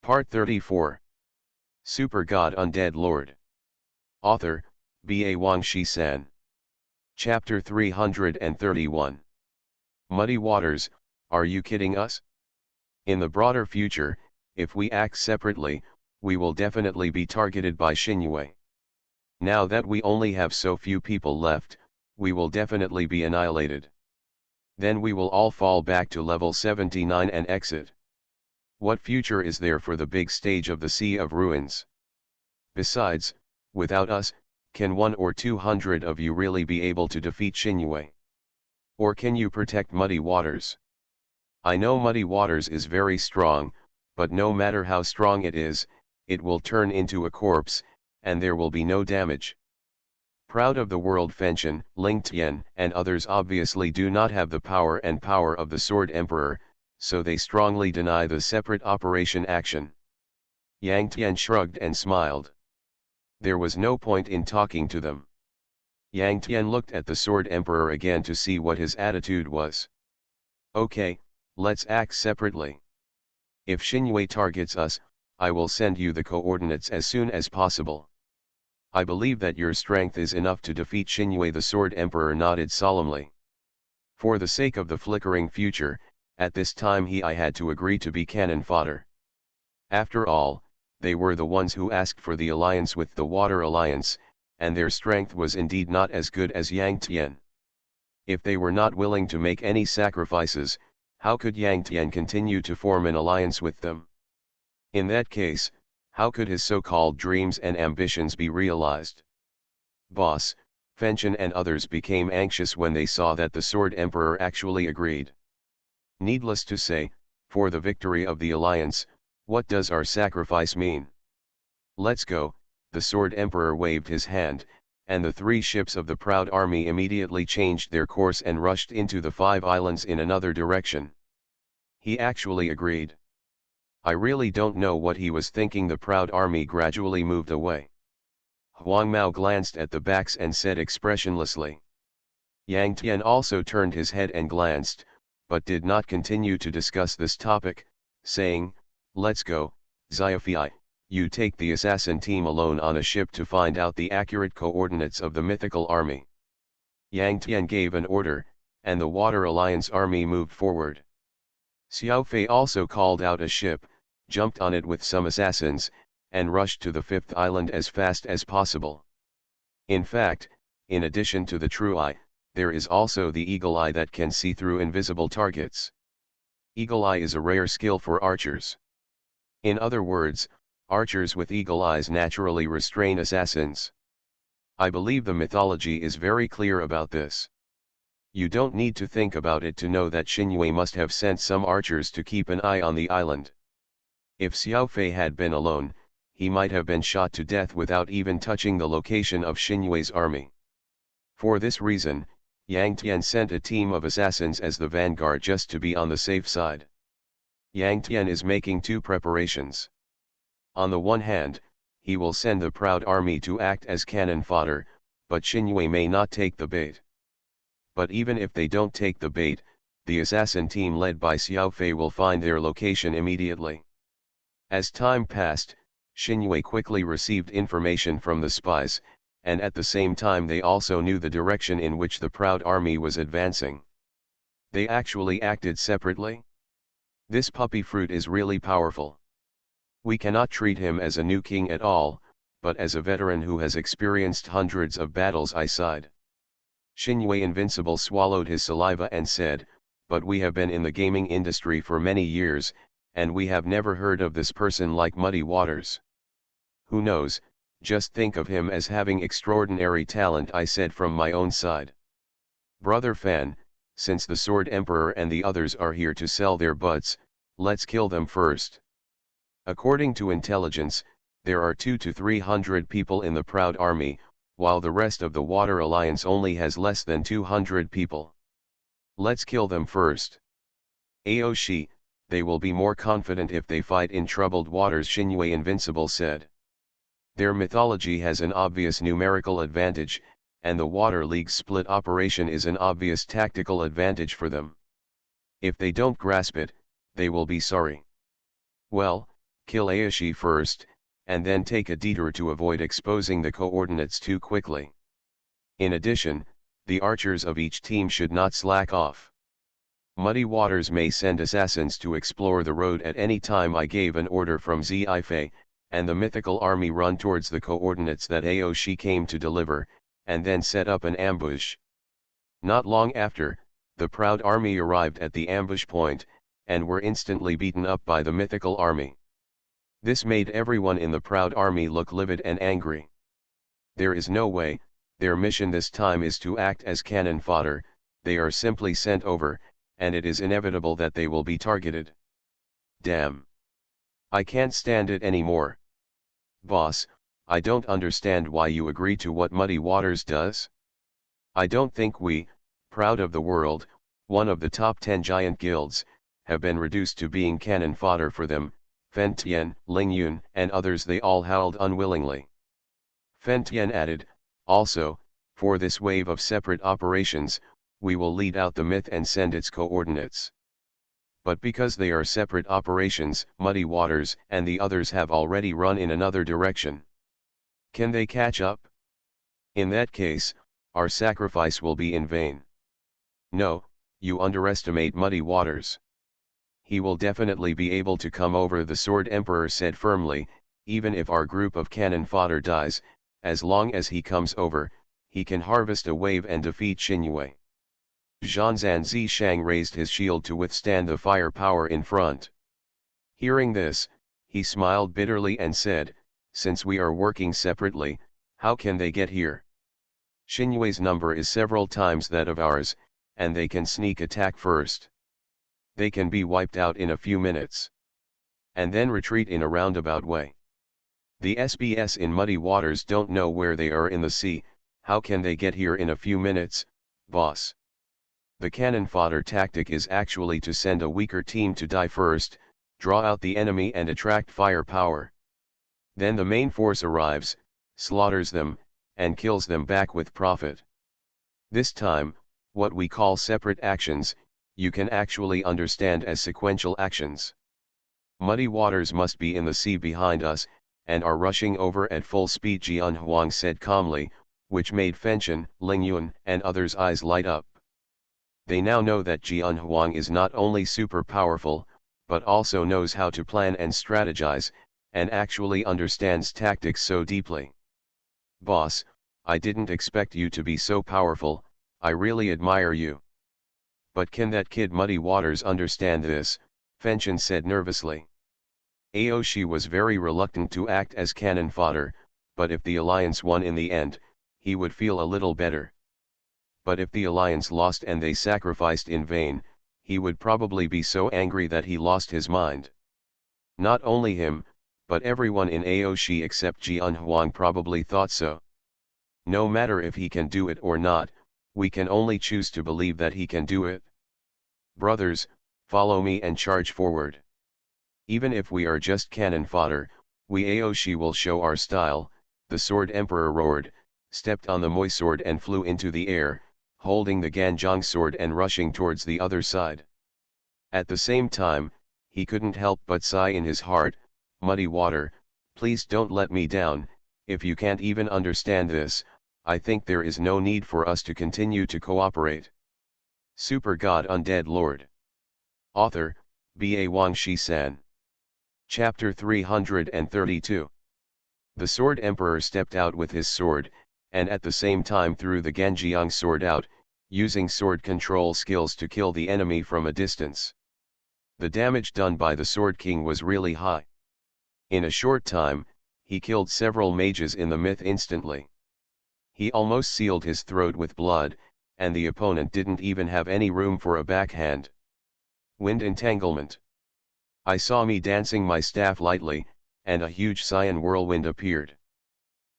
Part 34. Super God Undead Lord. Author, B.A. Wangshi-san. Chapter 331. Muddy Waters, are you kidding us? In the broader future, if we act separately, we will definitely be targeted by Shinue. Now that we only have so few people left, we will definitely be annihilated. Then we will all fall back to level 79 and exit. What future is there for the big stage of the Sea of Ruins? Besides, without us, can 100 or 200 of you really be able to defeat Shinue? Or can you protect Muddy Waters? I know Muddy Waters is very strong, but no matter how strong it is, it will turn into a corpse, and there will be no damage. Proud of the world Fenchen, Ling Tian, and others obviously do not have the power of the Sword Emperor, so they strongly deny the separate operation action. Yang Tian shrugged and smiled. There was no point in talking to them. Yang Tian looked at the Sword Emperor again to see what his attitude was. Okay, let's act separately. If Shinue targets us, I will send you the coordinates as soon as possible. I believe that your strength is enough to defeat Shinue. The Sword Emperor nodded solemnly. For the sake of the flickering future, at this time I had to agree to be cannon fodder. After all, they were the ones who asked for the alliance with the Water Alliance, and their strength was indeed not as good as Yang Tian. If they were not willing to make any sacrifices, how could Yang Tian continue to form an alliance with them? In that case, how could his so-called dreams and ambitions be realized? Boss, Fenchen and others became anxious when they saw that the Sword Emperor actually agreed. Needless to say, for the victory of the alliance, what does our sacrifice mean? Let's go. The Sword Emperor waved his hand, and the 3 ships of the proud army immediately changed their course and rushed into the 5 islands in another direction. He actually agreed. I really don't know what he was thinking. The proud army gradually moved away. Huang Mao glanced at the backs and said expressionlessly. Yang Tian also turned his head and glanced, but did not continue to discuss this topic, saying, let's go, Sci-fi, you take the assassin team alone on a ship to find out the accurate coordinates of the mythical army. Yang Tian gave an order, and the Water Alliance army moved forward. Xiao Fei also called out a ship, jumped on it with some assassins, and rushed to the 5th island as fast as possible. In fact, in addition to the true eye, there is also the eagle eye that can see through invisible targets. Eagle eye is a rare skill for archers. In other words, archers with eagle eyes naturally restrain assassins. I believe the mythology is very clear about this. You don't need to think about it to know that Shinue must have sent some archers to keep an eye on the island. If Xiao Fei had been alone, he might have been shot to death without even touching the location of Shinue's army. For this reason, Yang Tian sent a team of assassins as the vanguard just to be on the safe side. Yang Tian is making 2 preparations. On the one hand, he will send the proud army to act as cannon fodder, but Shinue may not take the bait. But even if they don't take the bait, the assassin team led by Xiao Fei will find their location immediately. As time passed, Shinue quickly received information from the spies, and at the same time they also knew the direction in which the proud army was advancing. They actually acted separately. This puppy fruit is really powerful. We cannot treat him as a new king at all, but as a veteran who has experienced hundreds of battles. I sighed. Shinue Invincible swallowed his saliva and said, but we have been in the gaming industry for many years, and we have never heard of this person like Muddy Waters. Who knows? Just think of him as having extraordinary talent, I said from my own side. Brother Fan, since the Sword Emperor and the others are here to sell their butts, let's kill them first. According to intelligence, there are 200 to 300 people in the proud army, while the rest of the Water Alliance only has less than 200 people. Let's kill them first. Aoshi, they will be more confident if they fight in troubled waters, Shinue Invincible said. Their mythology has an obvious numerical advantage, and the Water League's split operation is an obvious tactical advantage for them. If they don't grasp it, they will be sorry. Well, Kill Aoshi first, and then take a detour to avoid exposing the coordinates too quickly. In addition, the archers of each team should not slack off. Muddy Waters may send assassins to explore the road at any time I gave an order from Sci-fi, and the mythical army run towards the coordinates that Aoshi came to deliver, and then set up an ambush. Not long after, the proud army arrived at the ambush point, and were instantly beaten up by the mythical army. This made everyone in the proud army look livid and angry. There is no way, their mission this time is to act as cannon fodder, they are simply sent over, and it is inevitable that they will be targeted. Damn. I can't stand it anymore. Boss, I don't understand why you agree to what Muddy Waters does. I don't think we, proud of the world, one of the top 10 giant guilds, have been reduced to being cannon fodder for them. Fen Tian, Ling Yun, and others they all howled unwillingly. Fen Tian added, also, for this wave of separate operations, we will lead out the myth and send its coordinates. But because they are separate operations, Muddy Waters and the others have already run in another direction. Can they catch up? In that case, our sacrifice will be in vain. No, you underestimate Muddy Waters. He will definitely be able to come over, the Sword Emperor said firmly, even if our group of cannon fodder dies, as long as he comes over, he can harvest a wave and defeat Xinyu. Zhanzan Zishang raised his shield to withstand the firepower in front. Hearing this, he smiled bitterly and said, since we are working separately, how can they get here? Xinyue's number is several times that of ours, and they can sneak attack first. They can be wiped out in a few minutes. And then retreat in a roundabout way. The SBS in Muddy Waters don't know where they are in the sea, how can they get here in a few minutes, boss? The cannon fodder tactic is actually to send a weaker team to die first, draw out the enemy and attract firepower. Then the main force arrives, slaughters them, and kills them back with profit. This time, what we call separate actions, you can actually understand as sequential actions. Muddy Waters must be in the sea behind us, and are rushing over at full speed, Jian Huang said calmly, which made Fenchen, Ling Yun, and others' eyes light up. They now know that Jian Huang is not only super powerful, but also knows how to plan and strategize, and actually understands tactics so deeply. Boss, I didn't expect you to be so powerful, I really admire you. But can that kid Muddy Waters understand this? Fenchen said nervously. Aoshi was very reluctant to act as cannon fodder, but if the alliance won in the end, he would feel a little better. But if the alliance lost and they sacrificed in vain, he would probably be so angry that he lost his mind. Not only him, but everyone in Aoshi except Jian Huang probably thought so. No matter if he can do it or not, we can only choose to believe that he can do it. Brothers, follow me and charge forward. Even if we are just cannon fodder, we Aoshi will show our style, the Sword Emperor roared, stepped on the Moi sword and flew into the air, holding the Ganjiang sword and rushing towards the other side. At the same time, he couldn't help but sigh in his heart, Muddy Water, please don't let me down, if you can't even understand this, I think there is no need for us to continue to cooperate. Super God Undead Lord. Author, B.A. Wang Shi-san. Chapter 332. The Sword Emperor stepped out with his sword, and at the same time threw the Ganjiang sword out, using sword control skills to kill the enemy from a distance. The damage done by the Sword King was really high. In a short time, he killed several mages in the myth instantly. He almost sealed his throat with blood, and the opponent didn't even have any room for a backhand. Wind entanglement. I saw me dancing my staff lightly, and a huge cyan whirlwind appeared.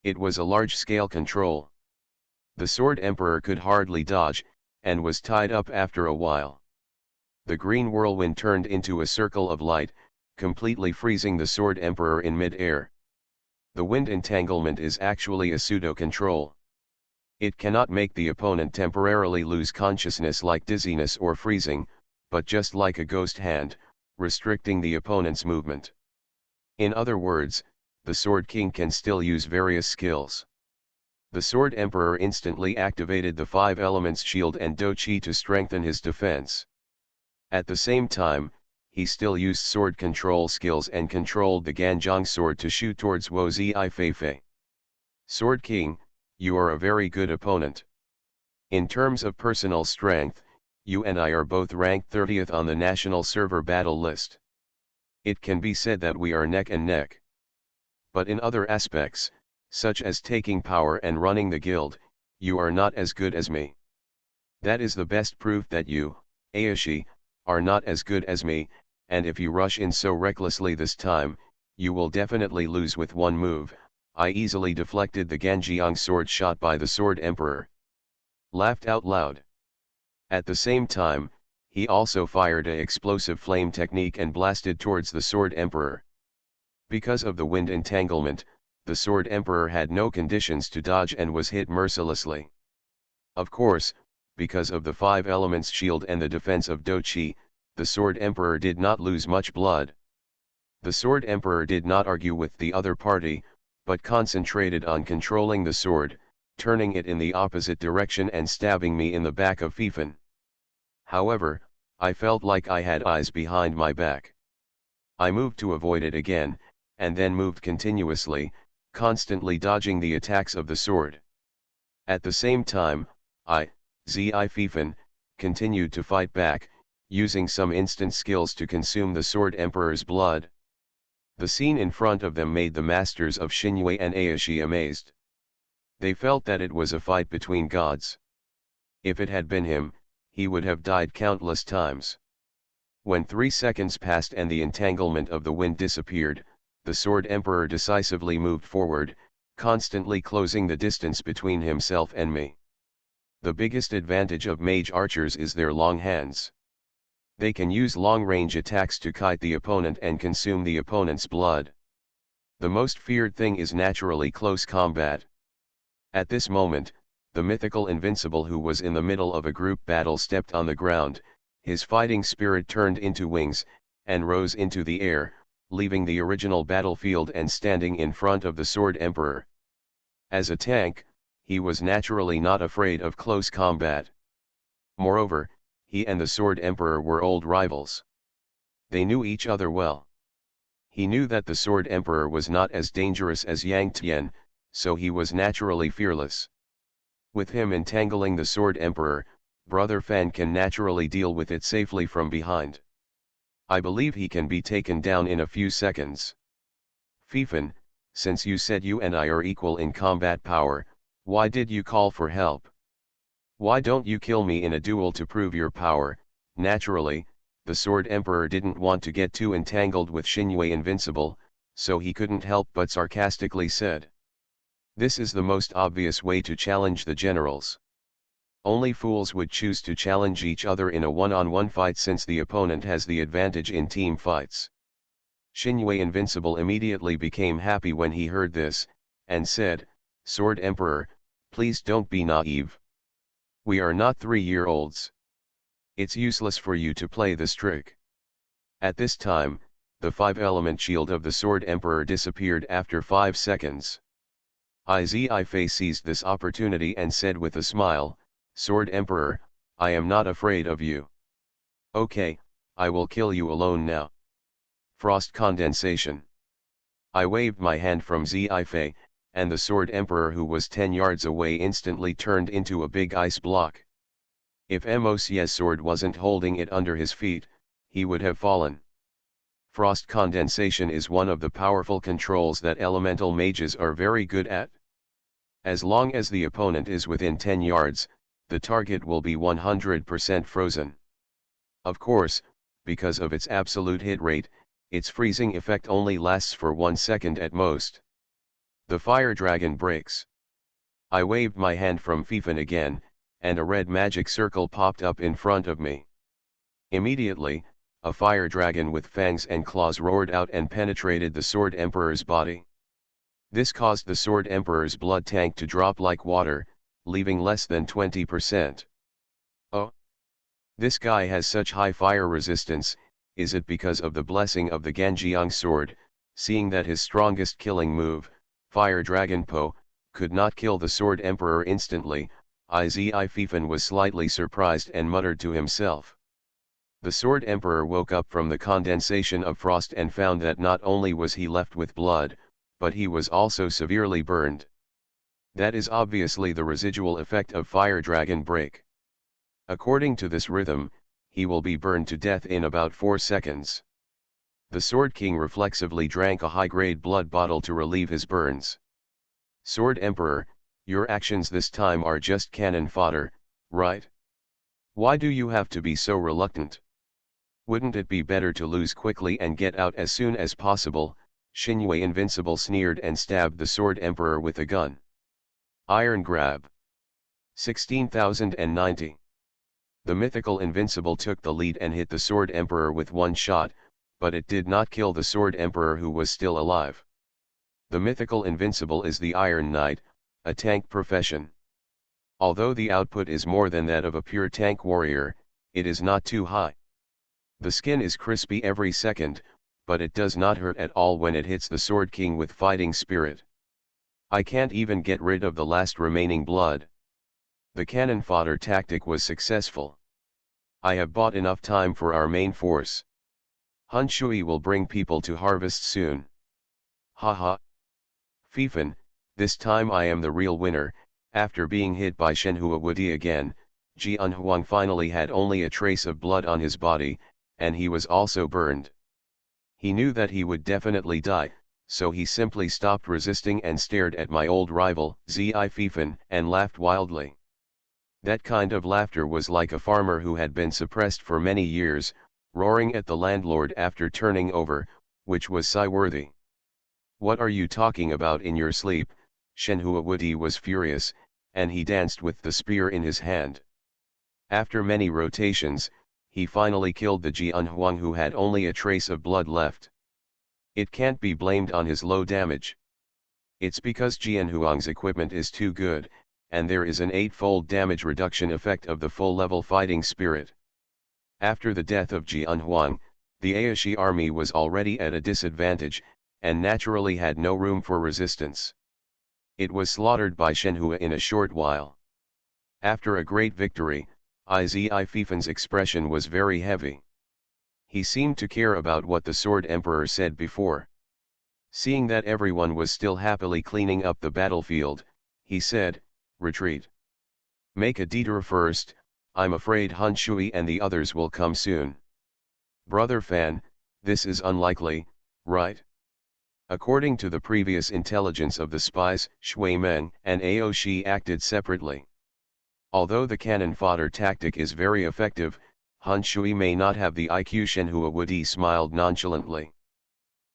It was a large-scale control. The Sword Emperor could hardly dodge, and was tied up after a while. The green whirlwind turned into a circle of light, completely freezing the Sword Emperor in mid-air. The wind entanglement is actually a pseudo-control. It cannot make the opponent temporarily lose consciousness like dizziness or freezing, but just like a ghost hand, restricting the opponent's movement. In other words, the Sword King can still use various skills. The Sword Emperor instantly activated the 5 elements shield and Dochi to strengthen his defense. At the same time, he still used sword control skills and controlled the Ganjiang sword to shoot towards Wo Zifei. Sword King, you are a very good opponent. In terms of personal strength, you and I are both ranked 30th on the national server battle list. It can be said that we are neck and neck. But in other aspects, such as taking power and running the guild, you are not as good as me. That is the best proof that you, Aishi, are not as good as me, and if you rush in so recklessly this time, you will definitely lose with one move. I easily deflected the Ganjiang sword shot by the Sword Emperor. Laughed out loud. At the same time, he also fired a explosive flame technique and blasted towards the Sword Emperor. Because of the wind entanglement, the Sword Emperor had no conditions to dodge and was hit mercilessly. Of course, because of the 5 elements shield and the defense of Dochi, the Sword Emperor did not lose much blood. The Sword Emperor did not argue with the other party, but concentrated on controlling the sword, turning it in the opposite direction and stabbing me in the back of Fifen. However, I felt like I had eyes behind my back. I moved to avoid it again, and then moved continuously, constantly dodging the attacks of the sword. At the same time, Fifen, continued to fight back, using some instant skills to consume the Sword Emperor's blood. The scene in front of them made the masters of Shinwei and Aishi amazed. They felt that it was a fight between gods. If it had been him, he would have died countless times. When 3 seconds passed and the entanglement of the wind disappeared, the Sword Emperor decisively moved forward, constantly closing the distance between himself and me. The biggest advantage of mage archers is their long hands. They can use long-range attacks to kite the opponent and consume the opponent's blood. The most feared thing is naturally close combat. At this moment, the mythical Invincible who was in the middle of a group battle stepped on the ground, his fighting spirit turned into wings, and rose into the air, leaving the original battlefield and standing in front of the Sword Emperor. As a tank, he was naturally not afraid of close combat. Moreover, he and the Sword Emperor were old rivals. They knew each other well. He knew that the Sword Emperor was not as dangerous as Yang Tian, so he was naturally fearless. With him entangling the Sword Emperor, Brother Fan can naturally deal with it safely from behind. I believe he can be taken down in a few seconds. Fifen, since you said you and I are equal in combat power, why did you call for help? Why don't you kill me in a duel to prove your power? Naturally, the Sword Emperor didn't want to get too entangled with Shinwei Invincible, so he couldn't help but sarcastically said. This is the most obvious way to challenge the generals. Only fools would choose to challenge each other in a one-on-one fight since the opponent has the advantage in team fights. Shinwei Invincible immediately became happy when he heard this, and said, Sword Emperor, please don't be naive. We are not 3-year-olds. It's useless for you to play this trick. At this time, the 5-element shield of the Sword Emperor disappeared after 5 seconds. Izifei seized this opportunity and said with a smile, Sword Emperor, I am not afraid of you. Okay, I will kill you alone now. Frost condensation. I waved my hand from Zifei, and the Sword Emperor who was 10 yards away instantly turned into a big ice block. If Mosie's sword wasn't holding it under his feet, he would have fallen. Frost condensation is one of the powerful controls that elemental mages are very good at. As long as the opponent is within 10 yards, the target will be 100% frozen. Of course, because of its absolute hit rate, its freezing effect only lasts for 1 second at most. The fire dragon breaks. I waved my hand from Fifen again, and a red magic circle popped up in front of me. Immediately, a fire dragon with fangs and claws roared out and penetrated the Sword Emperor's body. This caused the Sword Emperor's blood tank to drop like water, leaving less than 20%. Oh! This guy has such high fire resistance, is it because of the blessing of the Ganjiang sword? Seeing that his strongest killing move, Fire Dragon Po, could not kill the Sword Emperor instantly, Izififan was slightly surprised and muttered to himself. The Sword Emperor woke up from the condensation of frost and found that not only was he left with blood, but he was also severely burned. That is obviously the residual effect of Fire Dragon Break. According to this rhythm, he will be burned to death in about 4 seconds. The Sword King reflexively drank a high-grade blood bottle to relieve his burns. Sword Emperor, your actions this time are just cannon fodder, right? Why do you have to be so reluctant? Wouldn't it be better to lose quickly and get out as soon as possible? Shinue Invincible sneered and stabbed the Sword Emperor with a gun. Iron Grab. 16,090. The mythical Invincible took the lead and hit the Sword Emperor with one shot, but it did not kill the Sword Emperor who was still alive. The mythical Invincible is the Iron Knight, a tank profession. Although the output is more than that of a pure tank warrior, it is not too high. The skin is crispy every second, but it does not hurt at all when it hits the Sword King with fighting spirit. I can't even get rid of the last remaining blood. The cannon fodder tactic was successful. I have bought enough time for our main force. Hun Shui will bring people to harvest soon. Haha. Fifan, this time I am the real winner. After being hit by Shenhua Wudi again, Jian Huang finally had only a trace of blood on his body, and he was also burned. He knew that he would definitely die, so he simply stopped resisting and stared at my old rival, Fifan, and laughed wildly. That kind of laughter was like a farmer who had been suppressed for many years, roaring at the landlord after turning over, which was sigh-worthy. What are you talking about in your sleep? Shenhua Wudi was furious, and he danced with the spear in his hand. After many rotations, he finally killed the Jian Huang who had only a trace of blood left. It can't be blamed on his low damage. It's because Jian Huang's equipment is too good, and there is an 8-fold damage reduction effect of the full-level fighting spirit. After the death of Jian Huang, the Aoshi army was already at a disadvantage, and naturally had no room for resistance. It was slaughtered by Shenhua in a short while. After a great victory, Fifan's expression was very heavy. He seemed to care about what the Sword Emperor said before. Seeing that everyone was still happily cleaning up the battlefield, he said, "Retreat. Make a detour first, I'm afraid Han Shui and the others will come soon." Brother Fan, this is unlikely, right? According to the previous intelligence of the spies, Shui Meng and Aoshi acted separately. Although the cannon fodder tactic is very effective, Han Shui may not have the IQ. Shenhua Wudi smiled nonchalantly.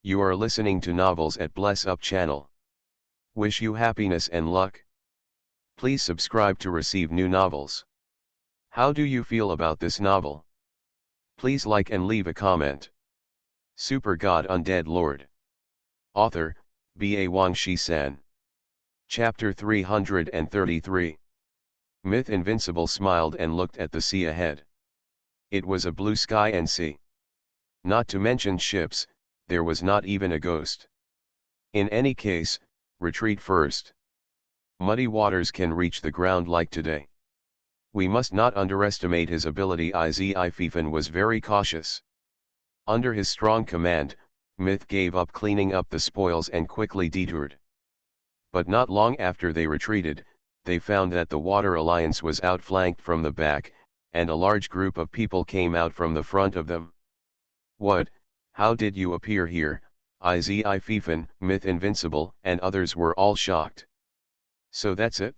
You are listening to Novels at Bless Up channel. Wish you happiness and luck. Please subscribe to receive new novels. How do you feel about this novel? Please like and leave a comment. Super God Undead Lord. Author, B.A. Wang Shi-san. Chapter 333. Myth Invincible smiled and looked at the sea ahead. It was a blue sky and sea. Not to mention ships, there was not even a ghost. In any case, retreat first. Muddy waters can reach the ground like today. We must not underestimate his ability. Fifan was very cautious. Under his strong command, Myth gave up cleaning up the spoils and quickly detoured. But not long after they retreated, they found that the Water Alliance was outflanked from the back, and a large group of people came out from the front of them. What? How did you appear here? Fifan, Myth Invincible, and others were all shocked. So that's it?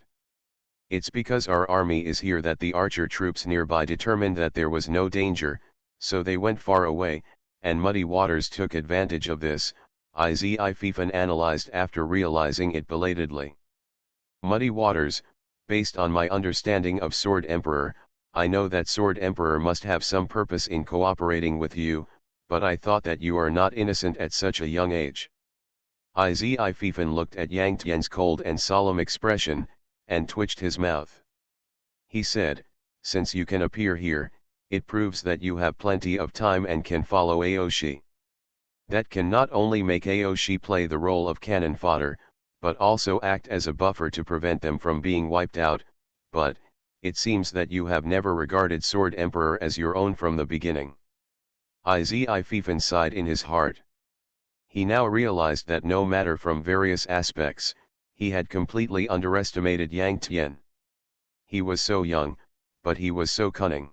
It's because our army is here that the archer troops nearby determined that there was no danger, so they went far away, and Muddy Waters took advantage of this, Fifan analyzed after realizing it belatedly. Muddy Waters, based on my understanding of Sword Emperor, I know that Sword Emperor must have some purpose in cooperating with you, but I thought that you are not innocent at such a young age. Fifan looked at Yang Tian's cold and solemn expression, and twitched his mouth. He said, since you can appear here, it proves that you have plenty of time and can follow Aoshi. That can not only make Aoshi play the role of cannon fodder, but also act as a buffer to prevent them from being wiped out, but, it seems that you have never regarded Sword Emperor as your own from the beginning. Izififan sighed in his heart. He now realized that no matter from various aspects, he had completely underestimated Yang Tian. He was so young, but he was so cunning.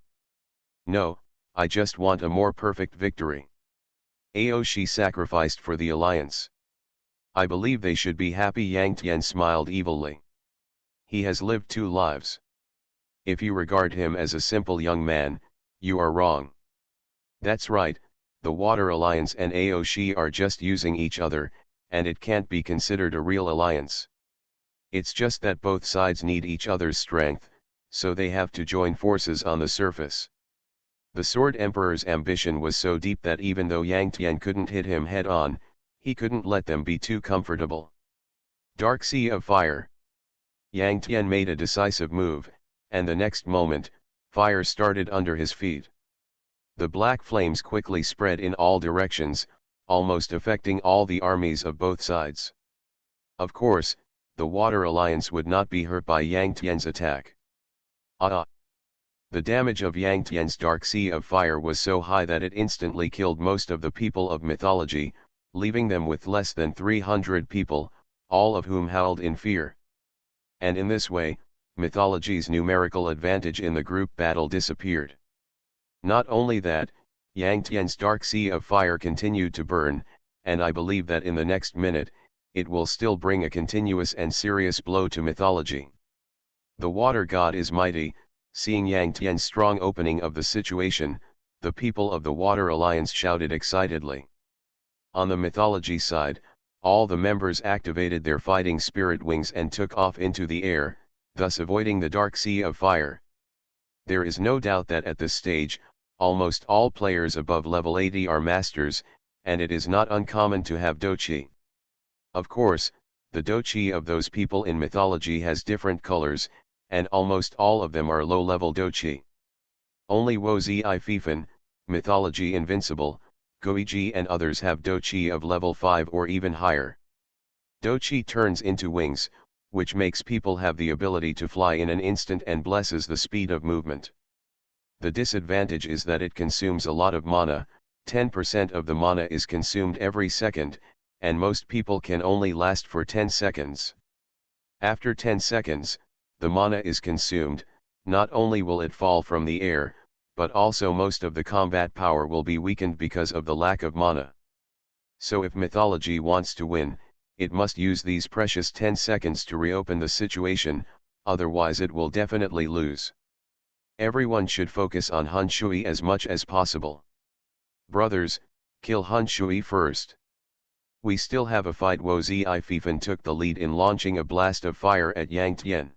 No, I just want a more perfect victory. Aoshi sacrificed for the alliance. I believe they should be happy. Yang Tian smiled evilly. He has lived 2 lives. If you regard him as a simple young man, you are wrong. That's right, the Water Alliance and Aoshi are just using each other, and it can't be considered a real alliance. It's just that both sides need each other's strength, so they have to join forces on the surface. The Sword Emperor's ambition was so deep that even though Yang Tian couldn't hit him head-on, he couldn't let them be too comfortable. Dark Sea of Fire. Yang Tian made a decisive move, and the next moment, fire started under his feet. The black flames quickly spread in all directions, almost affecting all the armies of both sides. Of course, the Water Alliance would not be hurt by Yang Tian's attack. The damage of Yang Tian's Dark Sea of Fire was so high that it instantly killed most of the people of mythology, leaving them with less than 300 people, all of whom howled in fear. And in this way, mythology's numerical advantage in the group battle disappeared. Not only that, Yang Tian's Dark Sea of Fire continued to burn, and I believe that in the next minute, it will still bring a continuous and serious blow to mythology. The water god is mighty. Seeing Yang Tian's strong opening of the situation, the people of the Water Alliance shouted excitedly. On the mythology side, all the members activated their fighting spirit wings and took off into the air, thus avoiding the Dark Sea of Fire. There is no doubt that at this stage, almost all players above level 80 are masters, and it is not uncommon to have dochi. Of course, the dochi of those people in mythology has different colors, and almost all of them are low-level dochi. Only Wo-Zi-Fifan, Mythology Invincible, Goiji and others have dochi of level 5 or even higher. Dochi turns into wings, which makes people have the ability to fly in an instant and blesses the speed of movement. The disadvantage is that it consumes a lot of mana. 10% of the mana is consumed every second, and most people can only last for 10 seconds. After 10 seconds, the mana is consumed. Not only will it fall from the air, but also most of the combat power will be weakened because of the lack of mana. So if mythology wants to win, it must use these precious 10 seconds to reopen the situation, otherwise it will definitely lose. Everyone should focus on Han Shui as much as possible. Brothers, kill Han Shui first. We still have a fight. Wo-Zi-Fifan took the lead in launching a blast of fire at Yang Tian.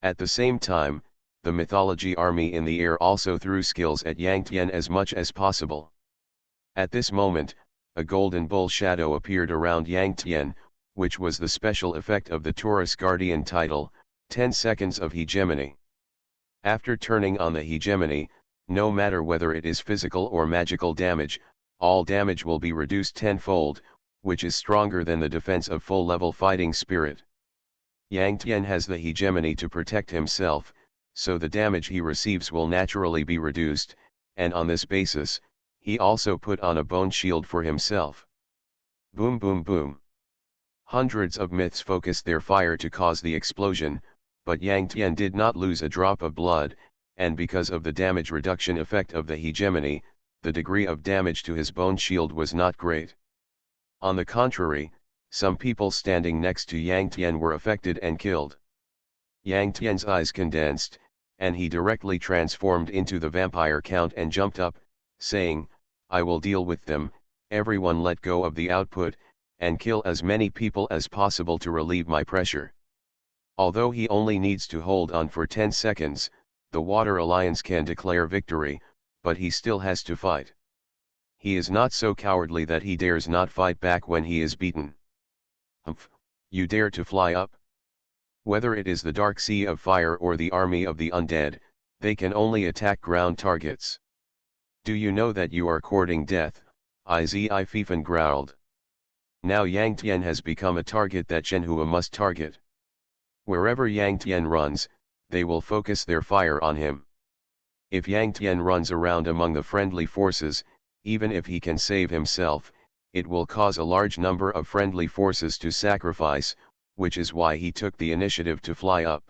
At the same time, the mythology army in the air also threw skills at Yang Tian as much as possible. At this moment, a golden bull shadow appeared around Yang Tian, which was the special effect of the Taurus Guardian title, 10 seconds of hegemony. After turning on the hegemony, no matter whether it is physical or magical damage, all damage will be reduced tenfold, which is stronger than the defense of full-level fighting spirit. Yang Tian has the hegemony to protect himself, so the damage he receives will naturally be reduced, and on this basis, he also put on a bone shield for himself. Boom boom boom. Hundreds of myths focused their fire to cause the explosion, but Yang Tian did not lose a drop of blood, and because of the damage reduction effect of the hegemony, the degree of damage to his bone shield was not great. On the contrary, some people standing next to Yang Tian were affected and killed. Yang Tian's eyes condensed, and he directly transformed into the vampire count and jumped up, saying, "I will deal with them, everyone let go of the output, and kill as many people as possible to relieve my pressure." Although he only needs to hold on for 10 seconds, the Water Alliance can declare victory, but he still has to fight. He is not so cowardly that he dares not fight back when he is beaten. Humph, you dare to fly up? Whether it is the Dark Sea of Fire or the army of the Undead, they can only attack ground targets. Do you know that you are courting death? Izhi Fifan growled. Now Yang Tian has become a target that Shenhua must target. Wherever Yang Tian runs, they will focus their fire on him. If Yang Tian runs around among the friendly forces, even if he can save himself, it will cause a large number of friendly forces to sacrifice, which is why he took the initiative to fly up.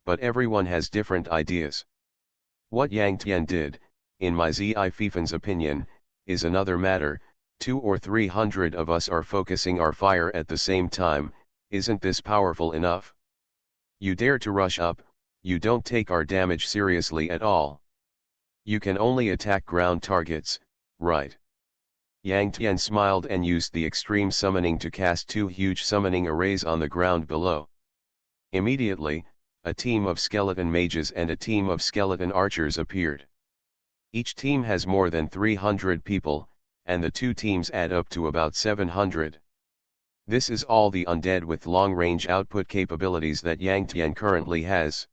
But everyone has different ideas. What Yang Tian did, in my Zi Fifan's opinion, is another matter. 200 or 300 of us are focusing our fire at the same time. Isn't this powerful enough? You dare to rush up, you don't take our damage seriously at all. You can only attack ground targets, right? Yang Tian smiled and used the extreme summoning to cast 2 huge summoning arrays on the ground below. Immediately, a team of skeleton mages and a team of skeleton archers appeared. Each team has more than 300 people, and the 2 teams add up to about 700. This is all the undead with long-range output capabilities that Yang Tian currently has.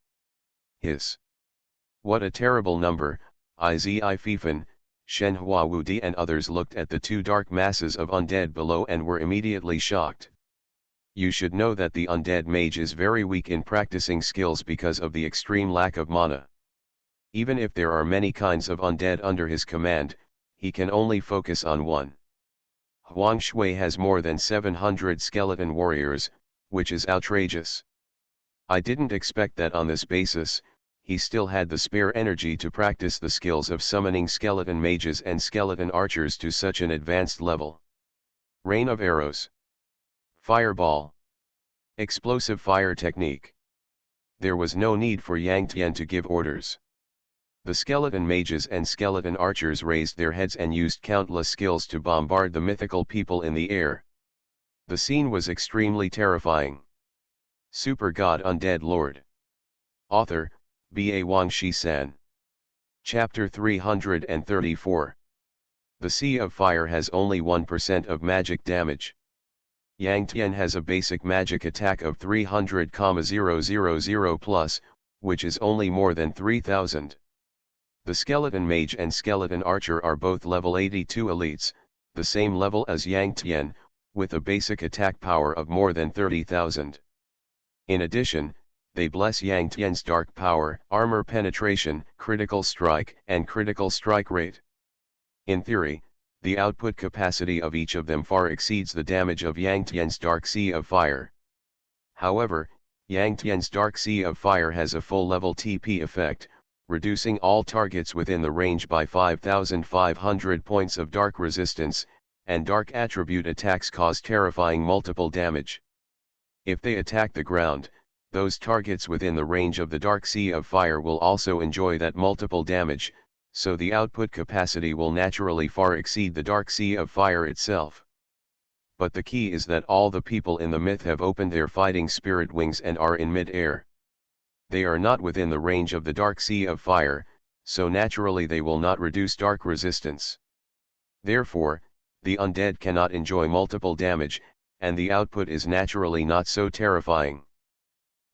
What a terrible number. Izhi Fifan, Shenhua Wudi and others looked at the 2 dark masses of undead below and were immediately shocked. You should know that the undead mage is very weak in practicing skills because of the extreme lack of mana. Even if there are many kinds of undead under his command, he can only focus on one. Huang Shui has more than 700 skeleton warriors, which is outrageous. I didn't expect that on this basis, he still had the spare energy to practice the skills of summoning skeleton mages and skeleton archers to such an advanced level. Rain of arrows. Fireball. Explosive fire technique. There was no need for Yang Tian to give orders. The skeleton mages and skeleton archers raised their heads and used countless skills to bombard the mythical people in the air. The scene was extremely terrifying. Super God Undead Lord. Author, B.A. Wang Shi-san. Chapter 334. The Sea of Fire has only 1% of magic damage. Yang Tian has a basic magic attack of 300,000 plus, which is only more than 3000. The skeleton mage and skeleton archer are both level 82 elites, the same level as Yang Tian, with a basic attack power of more than 30,000. In addition, they bless Yang Tian's dark power, armor penetration, critical strike, and critical strike rate. In theory, the output capacity of each of them far exceeds the damage of Yang Tian's Dark Sea of Fire. However, Yang Tian's Dark Sea of Fire has a full level TP effect, reducing all targets within the range by 5,500 points of dark resistance, and dark attribute attacks cause terrifying multiple damage. If they attack the ground, those targets within the range of the Dark Sea of Fire will also enjoy that multiple damage, so the output capacity will naturally far exceed the Dark Sea of Fire itself. But the key is that all the people in the myth have opened their fighting spirit wings and are in mid-air. They are not within the range of the Dark Sea of Fire, so naturally they will not reduce dark resistance. Therefore, the undead cannot enjoy multiple damage, and the output is naturally not so terrifying.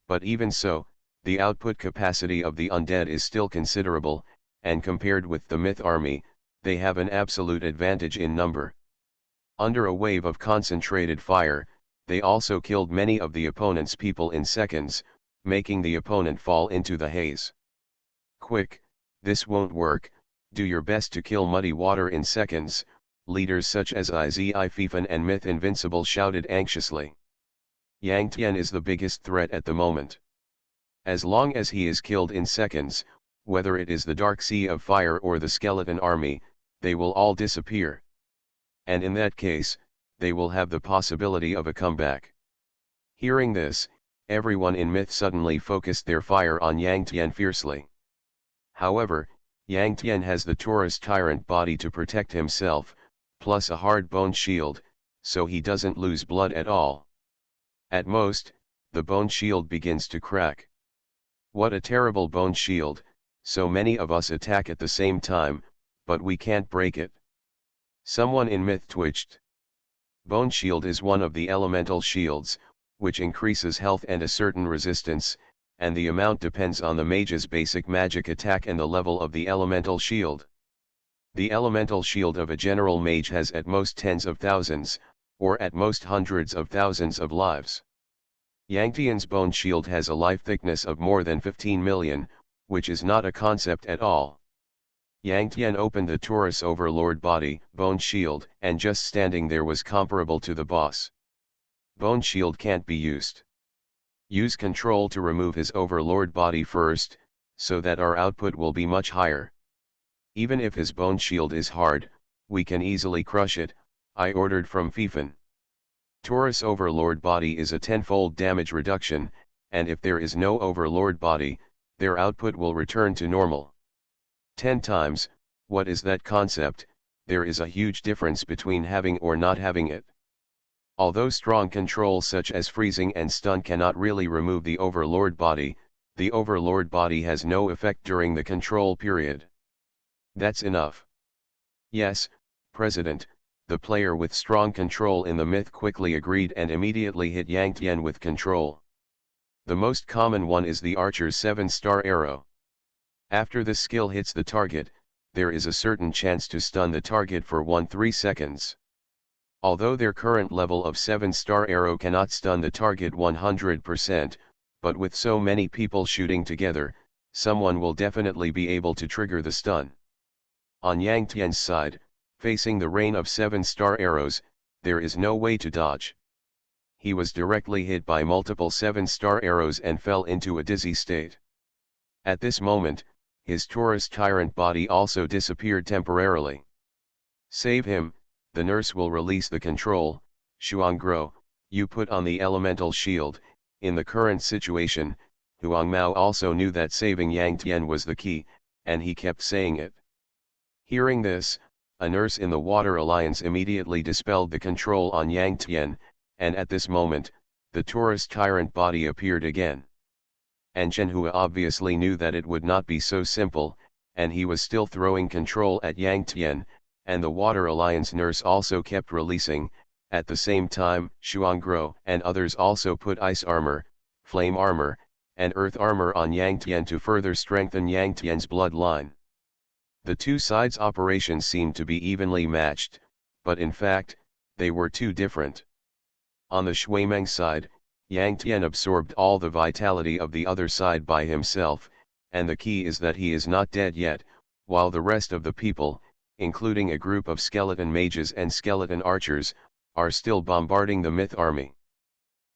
But even so, the output capacity of the undead is still considerable, and compared with the myth army, they have an absolute advantage in number. Under a wave of concentrated fire, they also killed many of the opponent's people in seconds, making the opponent fall into the haze. Quick, this won't work, do your best to kill Muddy Water in seconds, leaders such as Izhi Fifan and Myth Invincible shouted anxiously. Yang Tian is the biggest threat at the moment. As long as he is killed in seconds, whether it is the Dark Sea of Fire or the Skeleton Army, they will all disappear. And in that case, they will have the possibility of a comeback. Hearing this, everyone in Myth suddenly focused their fire on Yang Tian fiercely. However, Yang Tian has the Taurus Tyrant body to protect himself, plus a hard bone shield, so he doesn't lose blood at all. At most, the bone shield begins to crack. What a terrible bone shield, so many of us attack at the same time, but we can't break it. Someone in Myth twitched. Bone shield is one of the elemental shields, which increases health and a certain resistance, and the amount depends on the mage's basic magic attack and the level of the elemental shield. The elemental shield of a general mage has at most tens of thousands, or at most hundreds of thousands of lives. Yang Tian's bone shield has a life thickness of more than 15 million, which is not a concept at all. Yang Tian opened the Taurus Overlord body, bone shield, and just standing there was comparable to the boss. Bone shield can't be used. Use control to remove his Overlord body first, so that our output will be much higher. Even if his bone shield is hard, we can easily crush it, I ordered from Fifan. Taurus Overlord body is a 10-fold damage reduction, and if there is no Overlord body, their output will return to normal. 10 times, what is that concept? There is a huge difference between having or not having it. Although strong control such as freezing and stun cannot really remove the Overlord body, the Overlord body has no effect during the control period. That's enough. Yes, President, the player with strong control in the myth quickly agreed and immediately hit Yang Tian with control. The most common one is the archer's 7-star arrow. After the skill hits the target, there is a certain chance to stun the target for 1-3 seconds. Although their current level of 7-star arrow cannot stun the target 100%, but with so many people shooting together, someone will definitely be able to trigger the stun. On Yang Tian's side, facing the rain of 7-star arrows, there is no way to dodge. He was directly hit by multiple 7-star arrows and fell into a dizzy state. At this moment, his Taurus tyrant body also disappeared temporarily. Save him, the nurse will release the control. Xuanggro, you put on the elemental shield. In the current situation, Huang Mao also knew that saving Yang Tian was the key, and he kept saying it. Hearing this, a nurse in the Water Alliance immediately dispelled the control on Yang Tian, and at this moment, the Taurus tyrant body appeared again. And Shenhua obviously knew that it would not be so simple, and he was still throwing control at Yang Tian, and the Water Alliance nurse also kept releasing. At the same time, Xuanggro and others also put ice armor, flame armor, and earth armor on Yang Tian to further strengthen Yang Tian's bloodline. The two sides' operations seemed to be evenly matched, but in fact, they were too different. On the Shuimeng side, Yang Tian absorbed all the vitality of the other side by himself, and the key is that he is not dead yet, while the rest of the people, including a group of skeleton mages and skeleton archers, are still bombarding the Myth army.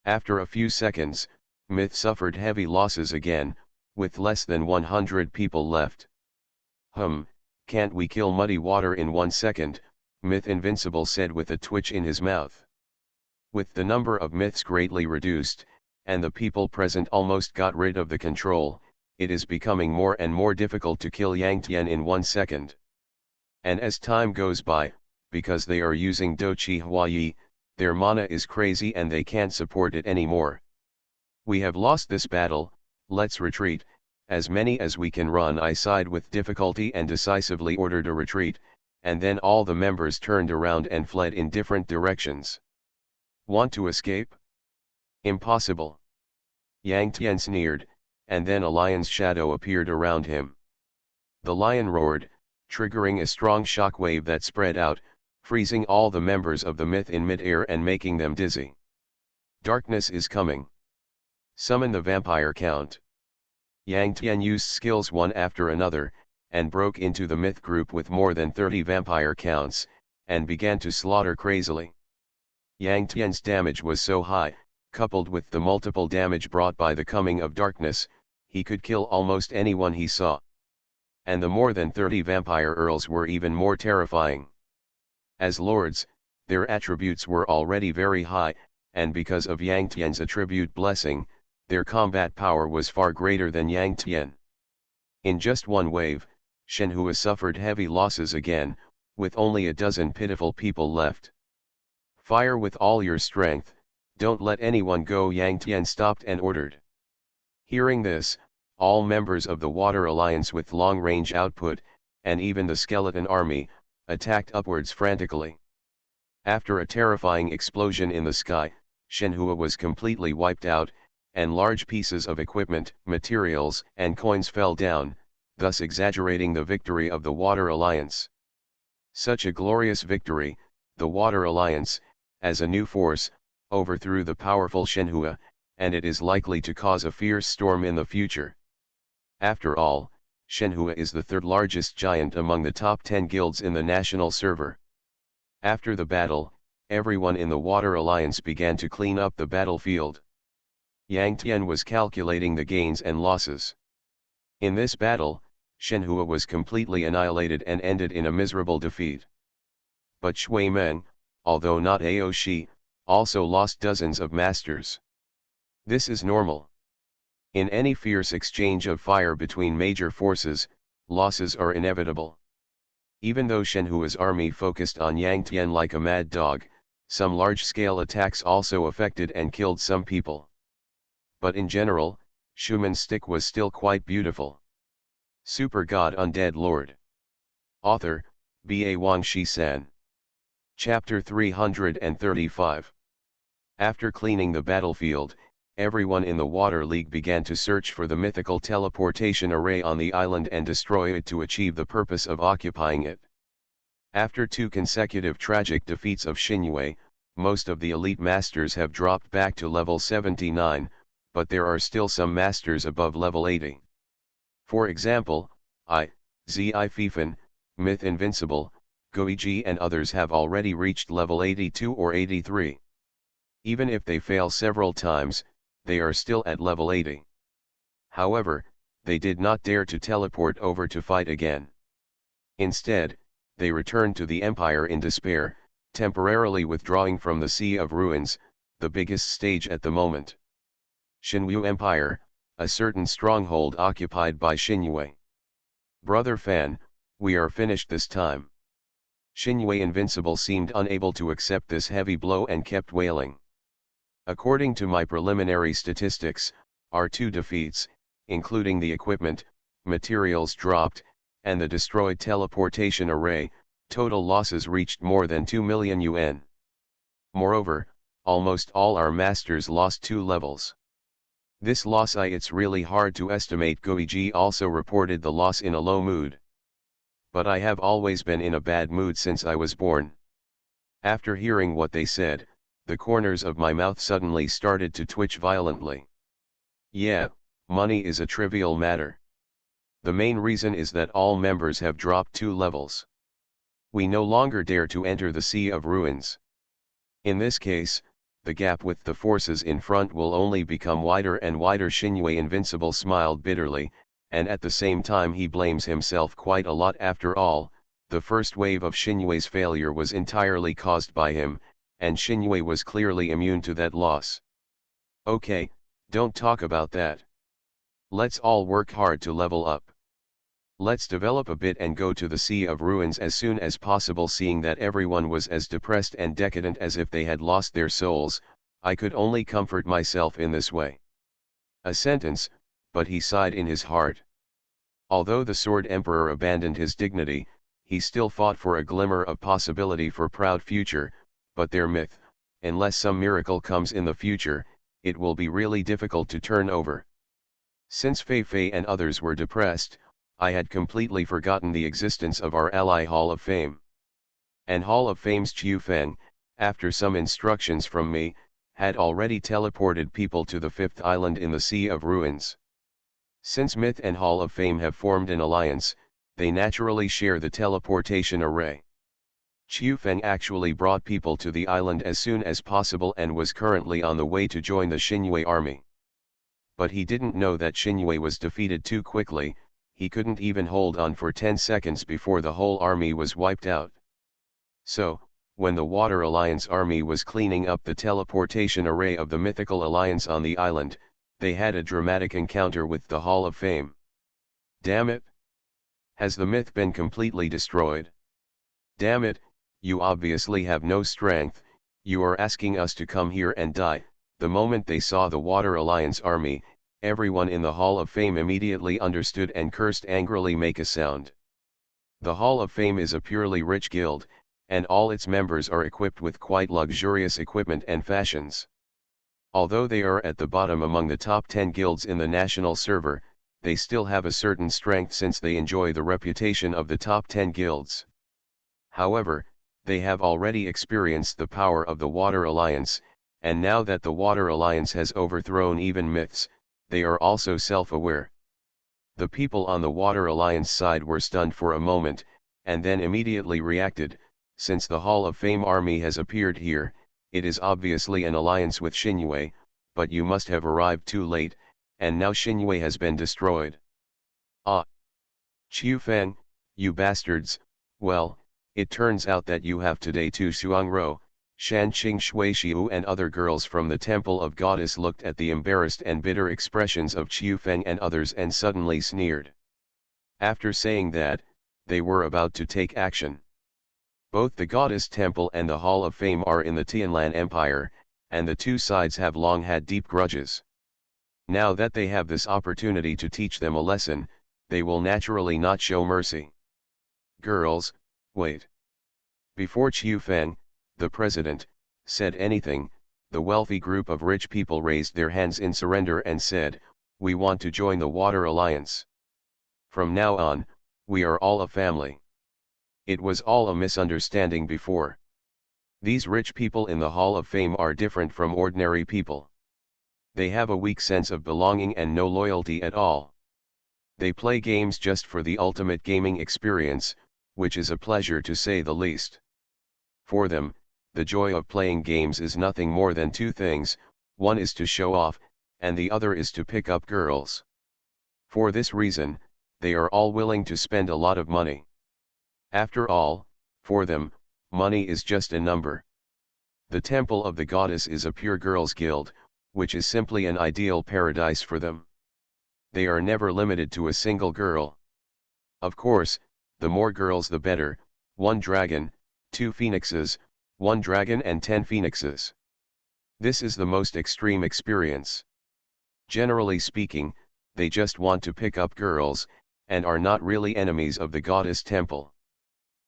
After a few seconds, Myth suffered heavy losses again, with less than 100 people left. Can't we kill Muddy Water in 1 second, Myth Invincible said with a twitch in his mouth. With the number of myths greatly reduced, and the people present almost got rid of the control, it is becoming more and more difficult to kill Yang Tian in 1 second. And as time goes by, because they are using Doqi Huayi, their mana is crazy and they can't support it anymore. We have lost this battle, let's retreat. As many as we can run. I sighed with difficulty and decisively ordered a retreat, and then all the members turned around and fled in different directions. Want to escape? Impossible. Yang Tian sneered, and then a lion's shadow appeared around him. The lion roared, triggering a strong shockwave that spread out, freezing all the members of the myth in mid-air and making them dizzy. Darkness is coming. Summon the vampire count. Yang Tian used skills one after another, and broke into the myth group with more than 30 vampire counts, and began to slaughter crazily. Yang Tian's damage was so high, coupled with the multiple damage brought by the coming of darkness, he could kill almost anyone he saw. And the more than 30 vampire earls were even more terrifying. As lords, their attributes were already very high, and because of Yang Tian's attribute blessing, their combat power was far greater than Yang Tian. In just one wave, Shenhua suffered heavy losses again, with only a dozen pitiful people left. Fire with all your strength, don't let anyone go, Yang Tian stopped and ordered. Hearing this, all members of the Water Alliance with long-range output, and even the skeleton army, attacked upwards frantically. After a terrifying explosion in the sky, Shenhua was completely wiped out, and large pieces of equipment, materials, and coins fell down, thus exaggerating the victory of the Water Alliance. Such a glorious victory, the Water Alliance, as a new force, overthrew the powerful Shenhua, and it is likely to cause a fierce storm in the future. After all, Shenhua is the third largest giant among the top 10 guilds in the national server. After the battle, everyone in the Water Alliance began to clean up the battlefield. Yang Tian was calculating the gains and losses. In this battle, Shenhua was completely annihilated and ended in a miserable defeat. But Shui Meng, although not Aoshi, also lost dozens of masters. This is normal. In any fierce exchange of fire between major forces, losses are inevitable. Even though Shenhua's army focused on Yang Tian like a mad dog, some large-scale attacks also affected and killed some people. But in general, Shumen's stick was still quite beautiful. Super God Undead Lord. Author, B.A. Wang Shi-san. Chapter 335. After cleaning the battlefield, everyone in the Water League began to search for the mythical teleportation array on the island and destroy it to achieve the purpose of occupying it. After 2 consecutive tragic defeats of Xinyue, most of the elite masters have dropped back to level 79, but there are still some masters above level 80. For example, Zi Fifan, Myth Invincible, Goiji and others have already reached level 82 or 83. Even if they fail several times, they are still at level 80. However, they did not dare to teleport over to fight again. Instead, they returned to the Empire in despair, temporarily withdrawing from the Sea of Ruins, the biggest stage at the moment. Shinwu Empire, a certain stronghold occupied by Xinyue. Brother Fan, we are finished this time. Xinyue Invincible seemed unable to accept this heavy blow and kept wailing. According to my preliminary statistics, our 2 defeats, including the equipment, materials dropped, and the destroyed teleportation array, total losses reached more than 2 million yuan. Moreover, almost all our masters lost 2 levels. This loss it's really hard to estimate. Goiji also reported the loss in a low mood. But I have always been in a bad mood since I was born. After hearing what they said, the corners of my mouth suddenly started to twitch violently. Yeah, money is a trivial matter. The main reason is that all members have dropped 2 levels. We no longer dare to enter the Sea of Ruins. In this case, the gap with the forces in front will only become wider and wider. Xinyue Invincible smiled bitterly, and at the same time he blames himself quite a lot. After all, the first wave of Xinyue's failure was entirely caused by him, and Xinyue was clearly immune to that loss. Okay, don't talk about that. Let's all work hard to level up. Let's develop a bit and go to the Sea of Ruins as soon as possible. Seeing that everyone was as depressed and decadent as if they had lost their souls, I could only comfort myself in this way. A sentence, but he sighed in his heart. Although the Sword Emperor abandoned his dignity, he still fought for a glimmer of possibility for proud future, but their myth, unless some miracle comes in the future, it will be really difficult to turn over. Since Fei Fei and others were depressed, I had completely forgotten the existence of our ally Hall of Fame. And Hall of Fame's Qiu Feng, after some instructions from me, had already teleported people to the 5th island in the Sea of Ruins. Since Myth and Hall of Fame have formed an alliance, they naturally share the teleportation array. Qiu Feng actually brought people to the island as soon as possible and was currently on the way to join the Xinyue army. But he didn't know that Xinyue was defeated too quickly. He couldn't even hold on for 10 seconds before the whole army was wiped out. So, when the Water Alliance army was cleaning up the teleportation array of the mythical alliance on the island, they had a dramatic encounter with the Hall of Fame. Damn it! Has the myth been completely destroyed? Damn it, you obviously have no strength, you are asking us to come here and die. The moment they saw the Water Alliance army, everyone in the Hall of Fame immediately understood and cursed angrily. Make a sound. The Hall of Fame is a purely rich guild, and all its members are equipped with quite luxurious equipment and fashions. Although they are at the bottom among the top 10 guilds in the national server, they still have a certain strength since they enjoy the reputation of the top 10 guilds. However, they have already experienced the power of the Water Alliance, and now that the Water Alliance has overthrown even myths, they are also self-aware. The people on the Water Alliance side were stunned for a moment, and then immediately reacted. Since the Hall of Fame army has appeared here, it is obviously an alliance with Xinyu, but you must have arrived too late, and now Xinyu has been destroyed. Ah! Qiu Feng, you bastards, well, it turns out that you have today Tu Xuangrou, Shanqing Shuixiu and other girls from the Temple of Goddess looked at the embarrassed and bitter expressions of Qiu Feng and others and suddenly sneered. After saying that, they were about to take action. Both the Goddess Temple and the Hall of Fame are in the Tianlan Empire, and the two sides have long had deep grudges. Now that they have this opportunity to teach them a lesson, they will naturally not show mercy. Girls, wait. Before Qiu Feng, the president, said anything, the wealthy group of rich people raised their hands in surrender and said, "We want to join the Water Alliance. From now on, we are all a family." It was all a misunderstanding before. These rich people in the Hall of Fame are different from ordinary people. They have a weak sense of belonging and no loyalty at all. They play games just for the ultimate gaming experience, which is a pleasure to say the least. For them, the joy of playing games is nothing more than two things, one is to show off, and the other is to pick up girls. For this reason, they are all willing to spend a lot of money. After all, for them, money is just a number. The Temple of the Goddess is a pure girls' guild, which is simply an ideal paradise for them. They are never limited to a single girl. Of course, the more girls the better, 1 dragon, 2 phoenixes, 1 dragon and 10 phoenixes. This is the most extreme experience. Generally speaking, they just want to pick up girls, and are not really enemies of the Goddess Temple.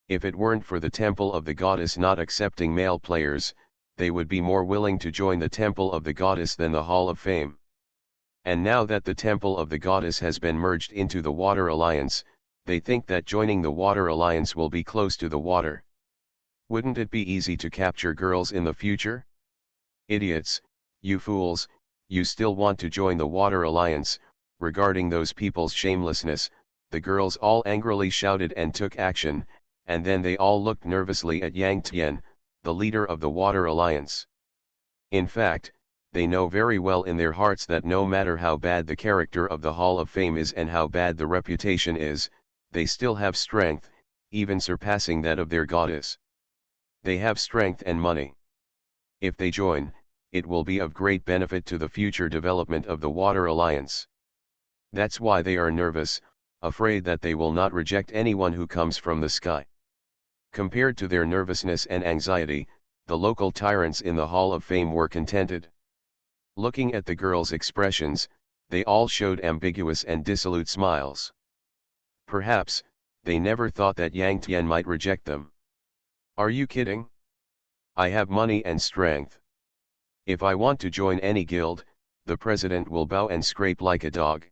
If it weren't for the Temple of the Goddess not accepting male players, they would be more willing to join the Temple of the Goddess than the Hall of Fame. And now that the Temple of the Goddess has been merged into the Water Alliance, they think that joining the Water Alliance will be close to the water. Wouldn't it be easy to capture girls in the future? Idiots, you fools, you still want to join the Water Alliance. Regarding those people's shamelessness, the girls all angrily shouted and took action, and then they all looked nervously at Yang Tian, the leader of the Water Alliance. In fact, they know very well in their hearts that no matter how bad the character of the Hall of Fame is and how bad the reputation is, they still have strength, even surpassing that of their goddess. They have strength and money. If they join, it will be of great benefit to the future development of the Water Alliance. That's why they are nervous, afraid that they will not reject anyone who comes from the sky. Compared to their nervousness and anxiety, the local tyrants in the Hall of Fame were contented. Looking at the girls' expressions, they all showed ambiguous and dissolute smiles. Perhaps, they never thought that Yang Tian might reject them. Are you kidding? I have money and strength. If I want to join any guild, the president will bow and scrape like a dog.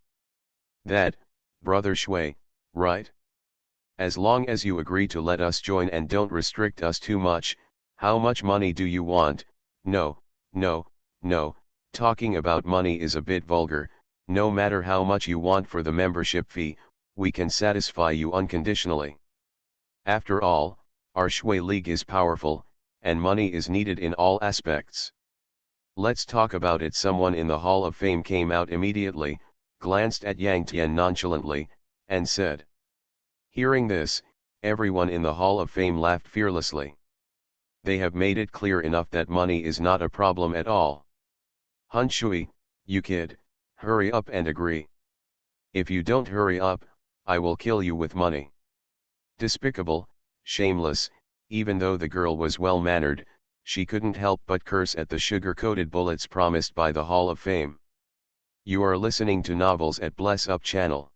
That, Brother Shui, right? As long as you agree to let us join and don't restrict us too much, how much money do you want? No, no, no, talking about money is a bit vulgar. No matter how much you want for the membership fee, we can satisfy you unconditionally. After all, our Shui League is powerful, and money is needed in all aspects. Let's talk about it. Someone in the Hall of Fame came out immediately, glanced at Yang Tian nonchalantly, and said. Hearing this, everyone in the Hall of Fame laughed fearlessly. They have made it clear enough that money is not a problem at all. Hun Shui, you kid, hurry up and agree. If you don't hurry up, I will kill you with money. Despicable, shameless. Even though the girl was well-mannered, she couldn't help but curse at the sugar-coated bullets promised by the Hall of Fame. You are listening to Novels at Bless Up channel.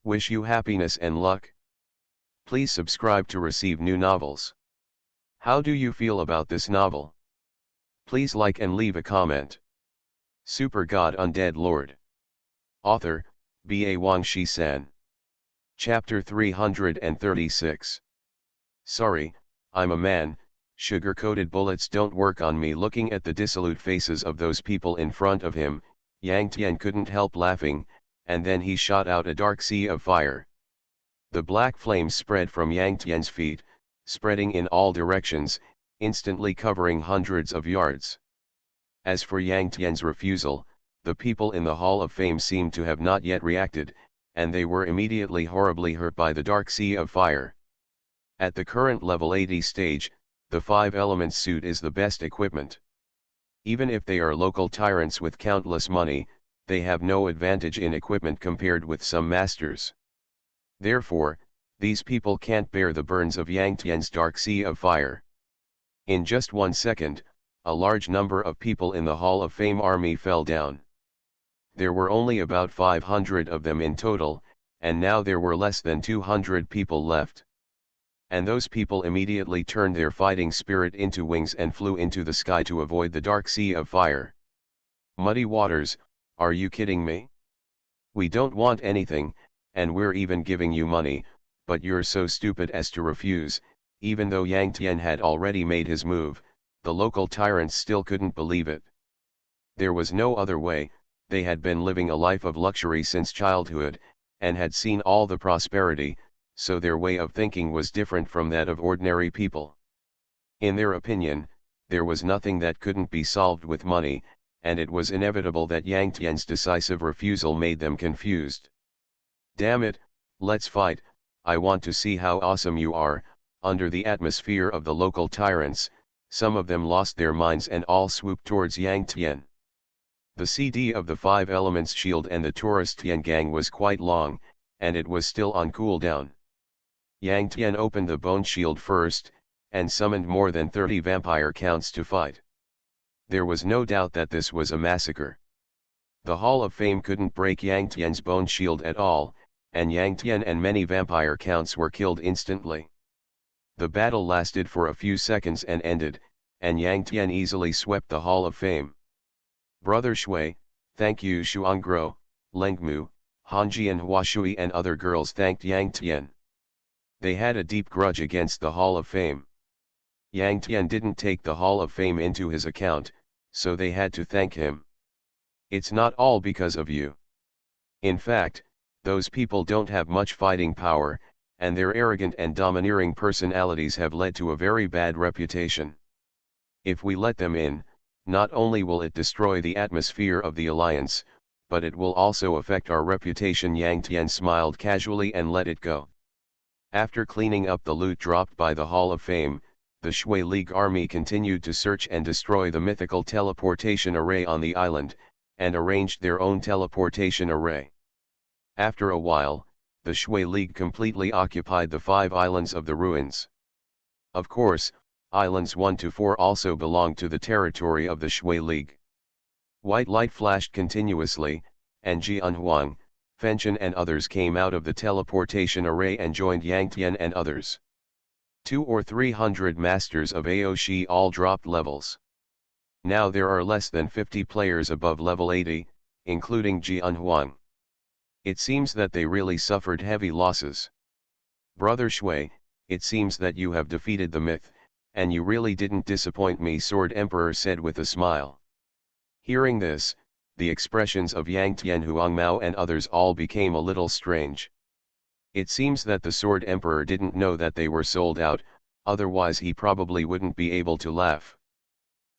Wish you happiness and luck. Please subscribe to receive new novels. How do you feel about this novel? Please like and leave a comment. Super God Undead Lord. Author, Ba Wang Shi San. Chapter 336. Sorry, I'm a man, sugar-coated bullets don't work on me. Looking at the dissolute faces of those people in front of him, Yang Tian couldn't help laughing, and then he shot out a dark sea of fire. The black flames spread from Yang Tian's feet, spreading in all directions, instantly covering hundreds of yards. As for Yang Tian's refusal, the people in the Hall of Fame seemed to have not yet reacted, and they were immediately horribly hurt by the dark sea of fire. At the current level 80 stage, the 5 elements suit is the best equipment. Even if they are local tyrants with countless money, they have no advantage in equipment compared with some masters. Therefore, these people can't bear the burns of Yang Tian's dark sea of fire. In just 1 second, a large number of people in the Hall of Fame army fell down. There were only about 500 of them in total, and now there were less than 200 people left. And those people immediately turned their fighting spirit into wings and flew into the sky to avoid the dark sea of fire. Muddy waters, are you kidding me? We don't want anything, and we're even giving you money, but you're so stupid as to refuse. Even though Yang Tian had already made his move, the local tyrants still couldn't believe it. There was no other way. They had been living a life of luxury since childhood, and had seen all the prosperity, so their way of thinking was different from that of ordinary people. In their opinion, there was nothing that couldn't be solved with money, and it was inevitable that Yang Tian's decisive refusal made them confused. Damn it, let's fight, I want to see how awesome you are. Under the atmosphere of the local tyrants, some of them lost their minds and all swooped towards Yang Tian. The CD of the 5 elements shield and the tourist Tian gang was quite long, and it was still on cooldown. Yang Tian opened the bone shield first, and summoned more than 30 vampire counts to fight. There was no doubt that this was a massacre. The Hall of Fame couldn't break Yang Tian's bone shield at all, and Yang Tian and many vampire counts were killed instantly. The battle lasted for a few seconds and ended, and Yang Tian easily swept the Hall of Fame. Brother Shui, thank you. Shuangguo, Lengmu, Hanji and Huashui and other girls thanked Yang Tian. They had a deep grudge against the Hall of Fame. Yang Tian didn't take the Hall of Fame into his account, so they had to thank him. It's not all because of you. In fact, those people don't have much fighting power, and their arrogant and domineering personalities have led to a very bad reputation. If we let them in, not only will it destroy the atmosphere of the alliance, but it will also affect our reputation. Yang Tian smiled casually and let it go. After cleaning up the loot dropped by the Hall of Fame, the Shui League army continued to search and destroy the mythical teleportation array on the island, and arranged their own teleportation array. After a while, the Shui League completely occupied the 5 islands of the ruins. Of course, islands 1 to 4 also belonged to the territory of the Shui League. White light flashed continuously, and Jian Huang, Fenchen and others came out of the teleportation array and joined Yang Tian and others. 200 or 300 masters of Aoshi all dropped levels. Now there are less than 50 players above level 80, including Jian Huang. It seems that they really suffered heavy losses. Brother Shui, it seems that you have defeated the myth, and you really didn't disappoint me, Sword Emperor said with a smile. Hearing this, the expressions of Yang Tian, Huang Mao and others all became a little strange. It seems that the Sword Emperor didn't know that they were sold out, otherwise he probably wouldn't be able to laugh.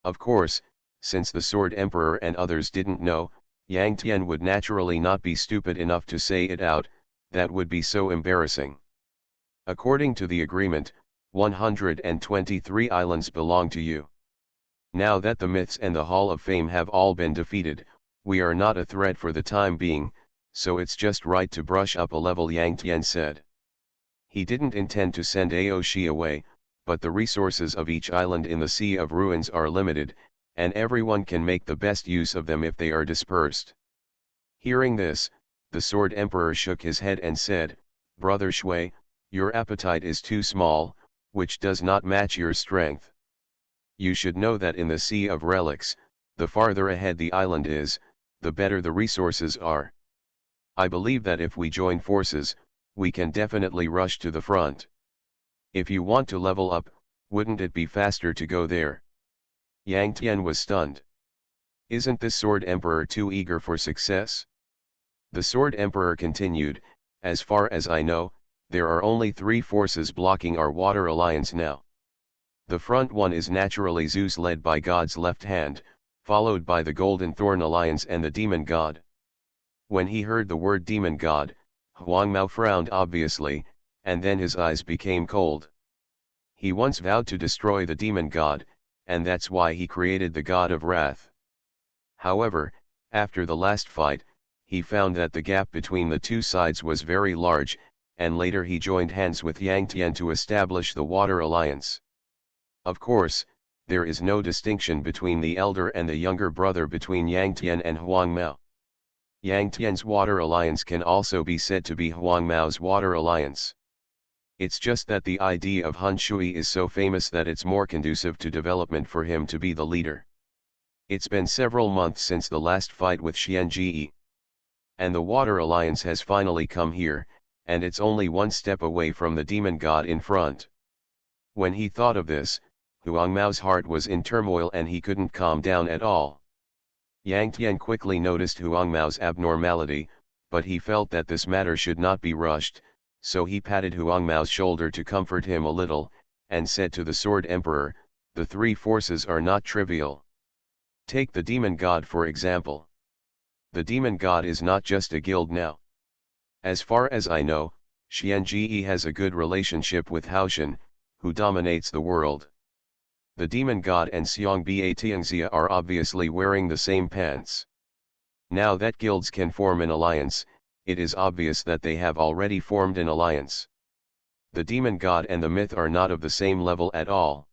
Of course, since the Sword Emperor and others didn't know, Yang Tian would naturally not be stupid enough to say it out, that would be so embarrassing. According to the agreement, 123 islands belong to you. Now that the myths and the Hall of Fame have all been defeated, we are not a threat for the time being, so it's just right to brush up a level, Yang Tian said. He didn't intend to send Aoshi away, but the resources of each island in the Sea of Ruins are limited, and everyone can make the best use of them if they are dispersed. Hearing this, the Sword Emperor shook his head and said, Brother Shui, your appetite is too small, which does not match your strength. You should know that in the Sea of Relics, the farther ahead the island is, the better the resources are. I believe that if we join forces, we can definitely rush to the front. If you want to level up, wouldn't it be faster to go there? Yang Tian was stunned. Isn't this Sword Emperor too eager for success? The Sword Emperor continued, as far as I know, there are only 3 forces blocking our water alliance now. The front one is naturally Zeus led by God's left hand, followed by the Golden Thorn Alliance and the Demon God. When he heard the word Demon God, Huang Mao frowned obviously, and then his eyes became cold. He once vowed to destroy the Demon God, and that's why he created the God of Wrath. However, after the last fight, he found that the gap between the two sides was very large, and later he joined hands with Yang Tian to establish the Water Alliance. Of course, there is no distinction between the elder and the younger brother between Yang Tian and Huang Mao. Yang Tian's Water Alliance can also be said to be Huang Mao's Water Alliance. It's just that the idea of Han Shui is so famous that it's more conducive to development for him to be the leader. It's been several months since the last fight with Xianji. And the Water Alliance has finally come here, and it's only one step away from the Demon God in front. When he thought of this, Huang Mao's heart was in turmoil and he couldn't calm down at all. Yang Tian quickly noticed Huang Mao's abnormality, but he felt that this matter should not be rushed, so he patted Huang Mao's shoulder to comfort him a little, and said to the Sword Emperor, the 3 forces are not trivial. Take the Demon God for example. The Demon God is not just a guild now. As far as I know, Xianji has a good relationship with Haoshan, who dominates the world. The Demon God and Xiongba Tianxia are obviously wearing the same pants. Now that guilds can form an alliance, it is obvious that they have already formed an alliance. The Demon God and the Myth are not of the same level at all.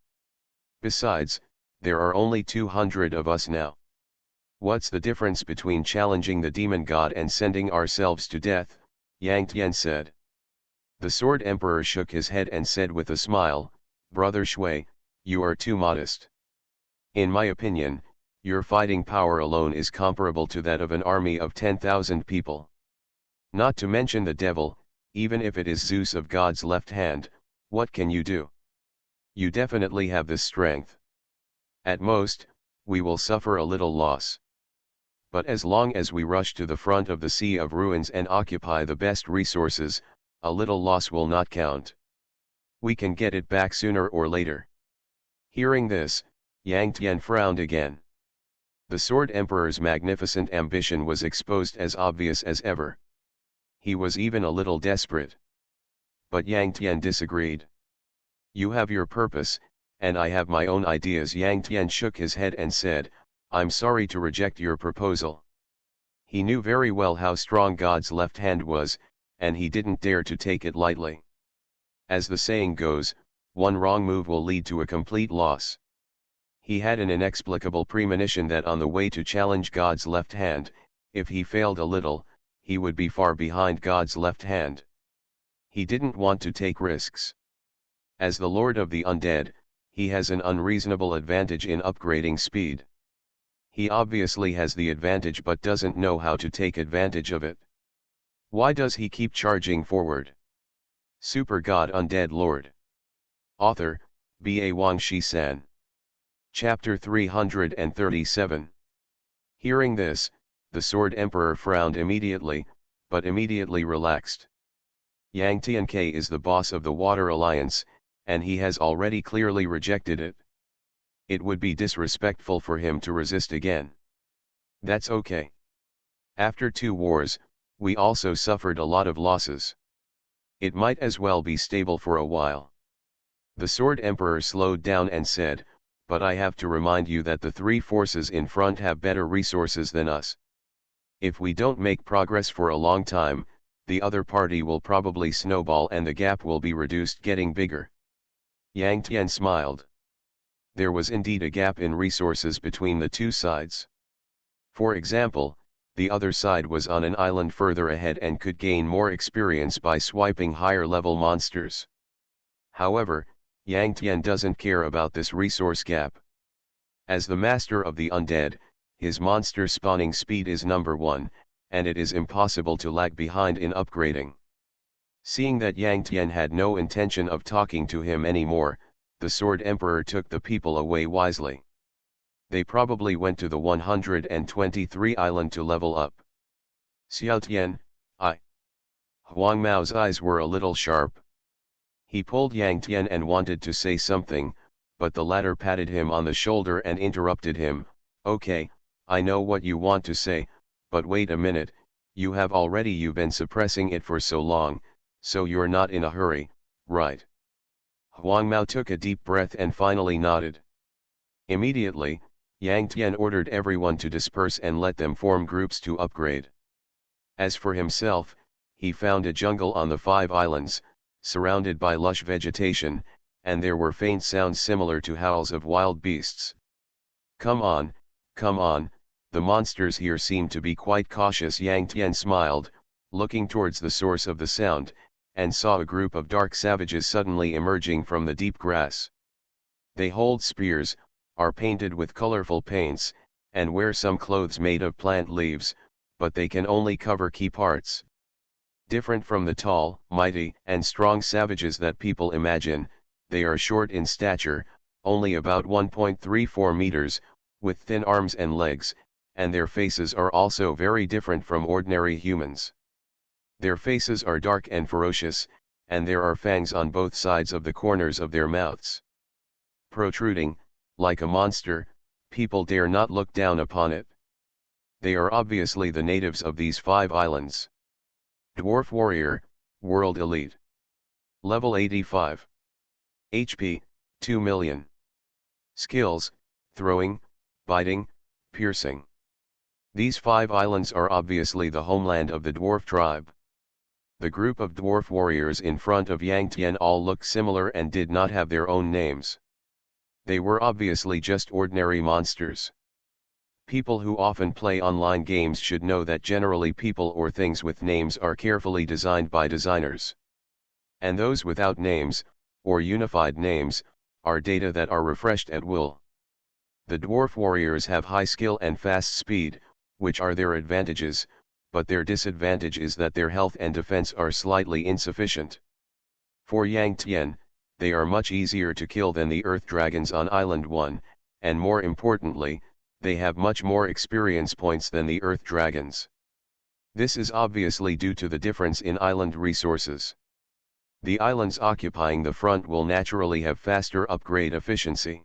Besides, there are only 200 of us now. What's the difference between challenging the Demon God and sending ourselves to death? Yang Tian said. The Sword Emperor shook his head and said with a smile, Brother Shui, you are too modest. In my opinion, your fighting power alone is comparable to that of an army of 10,000 people. Not to mention the devil, even if it is Zeus of God's left hand, what can you do? You definitely have this strength. At most, we will suffer a little loss. But as long as we rush to the front of the Sea of Ruins and occupy the best resources, a little loss will not count. We can get it back sooner or later. Hearing this, Yang Tian frowned again. The Sword Emperor's magnificent ambition was exposed as obvious as ever. He was even a little desperate. But Yang Tian disagreed. You have your purpose, and I have my own ideas. Yang Tian shook his head and said, I'm sorry to reject your proposal. He knew very well how strong God's left hand was, and he didn't dare to take it lightly. As the saying goes, one wrong move will lead to a complete loss. He had an inexplicable premonition that on the way to challenge God's left hand, if he failed a little, he would be far behind God's left hand. He didn't want to take risks. As the Lord of the Undead, he has an unreasonable advantage in upgrading speed. He obviously has the advantage but doesn't know how to take advantage of it. Why does he keep charging forward? Super God Undead Lord. Author, B.A. Wang Shi-san. Chapter 337. Hearing this, the Sword Emperor frowned immediately, but immediately relaxed. Yang Tianke is the boss of the Water Alliance, and he has already clearly rejected it. It would be disrespectful for him to resist again. That's okay. After 2 wars, we also suffered a lot of losses. It might as well be stable for a while. The Sword Emperor slowed down and said, but I have to remind you that the 3 forces in front have better resources than us. If we don't make progress for a long time, the other party will probably snowball and the gap will be reduced, getting bigger. Yang Tian smiled. There was indeed a gap in resources between the 2 sides. For example, the other side was on an island further ahead and could gain more experience by swiping higher level monsters. However, Yang Tian doesn't care about this resource gap. As the master of the undead, his monster spawning speed is number 1, and it is impossible to lag behind in upgrading. Seeing that Yang Tian had no intention of talking to him anymore, the Sword Emperor took the people away wisely. They probably went to the 123 island to level up. Xiao Tian, I. Huang Mao's eyes were a little sharp. He pulled Yang Tian and wanted to say something, but the latter patted him on the shoulder and interrupted him. Okay, I know what you want to say, but wait a minute, you've been suppressing it for so long, so you're not in a hurry, right? Huang Mao took a deep breath and finally nodded. Immediately, Yang Tian ordered everyone to disperse and let them form groups to upgrade. As for himself, he found a jungle on the 5 islands, surrounded by lush vegetation, and there were faint sounds similar to howls of wild beasts. Come on, the monsters here seem to be quite cautious. Yang Tian smiled, looking towards the source of the sound, and saw a group of dark savages suddenly emerging from the deep grass. They hold spears, are painted with colorful paints, and wear some clothes made of plant leaves, but they can only cover key parts. Different from the tall, mighty, and strong savages that people imagine, they are short in stature, only about 1.34 meters, with thin arms and legs, and their faces are also very different from ordinary humans. Their faces are dark and ferocious, and there are fangs on both sides of the corners of their mouths. Protruding, like a monster, people dare not look down upon it. They are obviously the natives of these 5 islands. Dwarf Warrior, World Elite. Level 85. HP, 2 million. Skills, Throwing, Biting, Piercing. These 5 islands are obviously the homeland of the dwarf tribe. The group of dwarf warriors in front of Yang Tian all looked similar and did not have their own names. They were obviously just ordinary monsters. People who often play online games should know that generally people or things with names are carefully designed by designers. And those without names, or unified names, are data that are refreshed at will. The dwarf warriors have high skill and fast speed, which are their advantages, but their disadvantage is that their health and defense are slightly insufficient. For Yang Tian, they are much easier to kill than the earth dragons on Island 1, and more importantly, they have much more experience points than the earth dragons. This is obviously due to the difference in island resources. The islands occupying the front will naturally have faster upgrade efficiency.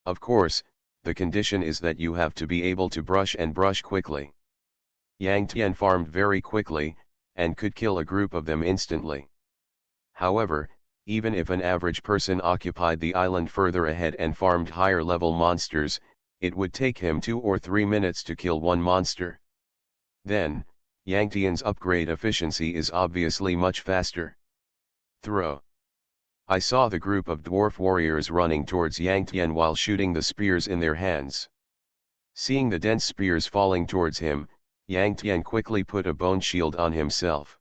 Of course, the condition is that you have to be able to brush quickly. Yang Tian farmed very quickly, and could kill a group of them instantly. However, even if an average person occupied the island further ahead and farmed higher level monsters, it would take him 2 or 3 minutes to kill one monster. Then, Yang Tian's upgrade efficiency is obviously much faster. Throw. I saw the group of dwarf warriors running towards Yang Tian while shooting the spears in their hands. Seeing the dense spears falling towards him, Yang Tian quickly put a bone shield on himself.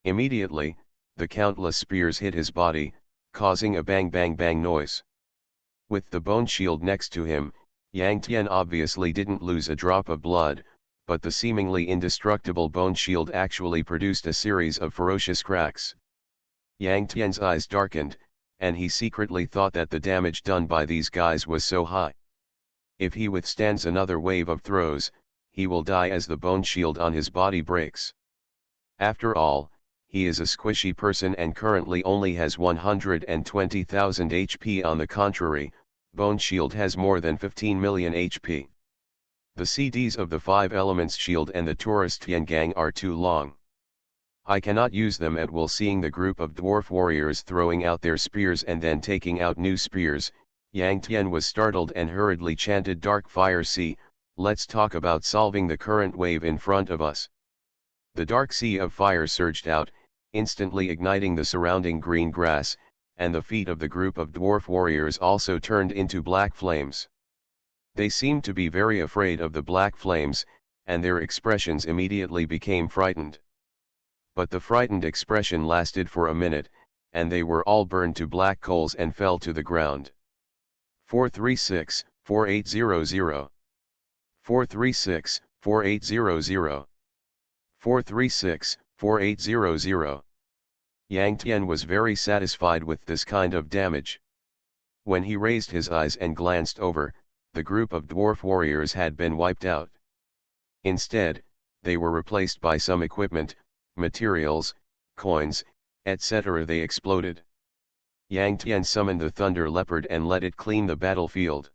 Immediately, the countless spears hit his body, causing a bang bang bang noise. With the bone shield next to him, Yang Tian obviously didn't lose a drop of blood, but the seemingly indestructible bone shield actually produced a series of ferocious cracks. Yang Tian's eyes darkened, and he secretly thought that the damage done by these guys was so high. If he withstands another wave of throws, he will die as the bone shield on his body breaks. After all, he is a squishy person and currently only has 120,000 HP. On the contrary, Bone Shield has more than 15 million HP. The CDs of the 5 elements shield and the Taurus Tiangang are too long. I cannot use them at will. Seeing the group of dwarf warriors throwing out their spears and then taking out new spears, Yang Tian was startled and hurriedly chanted, "Dark Fire Sea, let's talk about solving the current wave in front of us." The dark sea of fire surged out, instantly igniting the surrounding green grass, and the feet of the group of dwarf warriors also turned into black flames. They seemed to be very afraid of the black flames, and their expressions immediately became frightened. But the frightened expression lasted for a minute, and they were all burned to black coals and fell to the ground. 436, 4800. 436, 4800. 436, 4800. Yang Tian was very satisfied with this kind of damage. When he raised his eyes and glanced over, the group of dwarf warriors had been wiped out. Instead, they were replaced by some equipment, materials, coins, etc. They exploded. Yang Tian summoned the Thunder Leopard and let it clean the battlefield.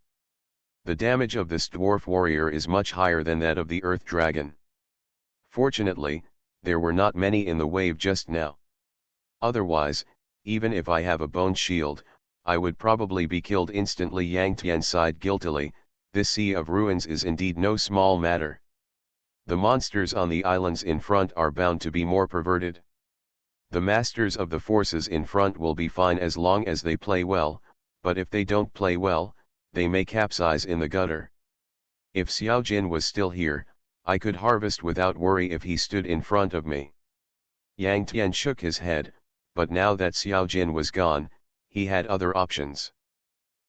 The damage of this dwarf warrior is much higher than that of the Earth Dragon. Fortunately, there were not many in the wave just now. Otherwise, even if I have a bone shield, I would probably be killed instantly. Yang Tian sighed guiltily. This sea of ruins is indeed no small matter. The monsters on the islands in front are bound to be more perverted. The masters of the forces in front will be fine as long as they play well, but if they don't play well, they may capsize in the gutter. If Xiao Jin was still here, I could harvest without worry if he stood in front of me. Yang Tian shook his head, but now that Xiao Jin was gone, he had other options.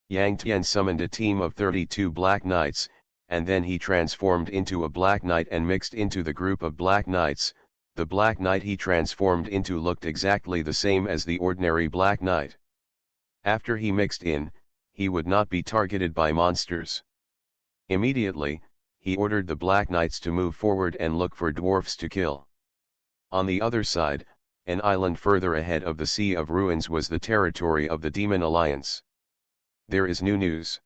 Yang Tian summoned a team of 32 Black Knights, and then he transformed into a Black Knight and mixed into the group of Black Knights. The Black Knight he transformed into looked exactly the same as the ordinary Black Knight. After he mixed in, he would not be targeted by monsters. Immediately, he ordered the Black Knights to move forward and look for dwarfs to kill. On the other side, an island further ahead of the Sea of Ruins was the territory of the Demon Alliance. There is new news.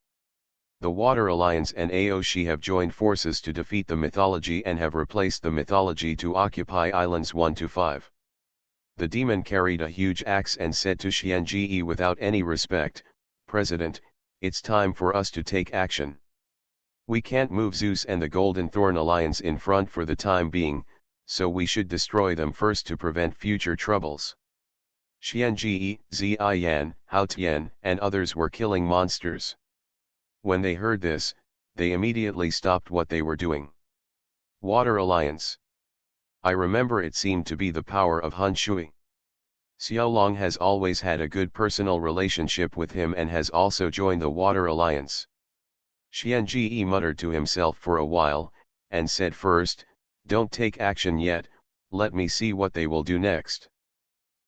The Water Alliance and Aoshi have joined forces to defeat the mythology and have replaced the mythology to occupy islands 1 to 5. The demon carried a huge axe and said to Xianji without any respect, "President, it's time for us to take action. We can't move Zeus and the Golden Thorn Alliance in front for the time being, so we should destroy them first to prevent future troubles." Xianji, Ziyan, Hao Tian, and others were killing monsters. When they heard this, they immediately stopped what they were doing. Water Alliance. I remember it seemed to be the power of Han Shui. Xiaolong has always had a good personal relationship with him and has also joined the Water Alliance. Xianji muttered to himself for a while, and said, "First, don't take action yet, let me see what they will do next."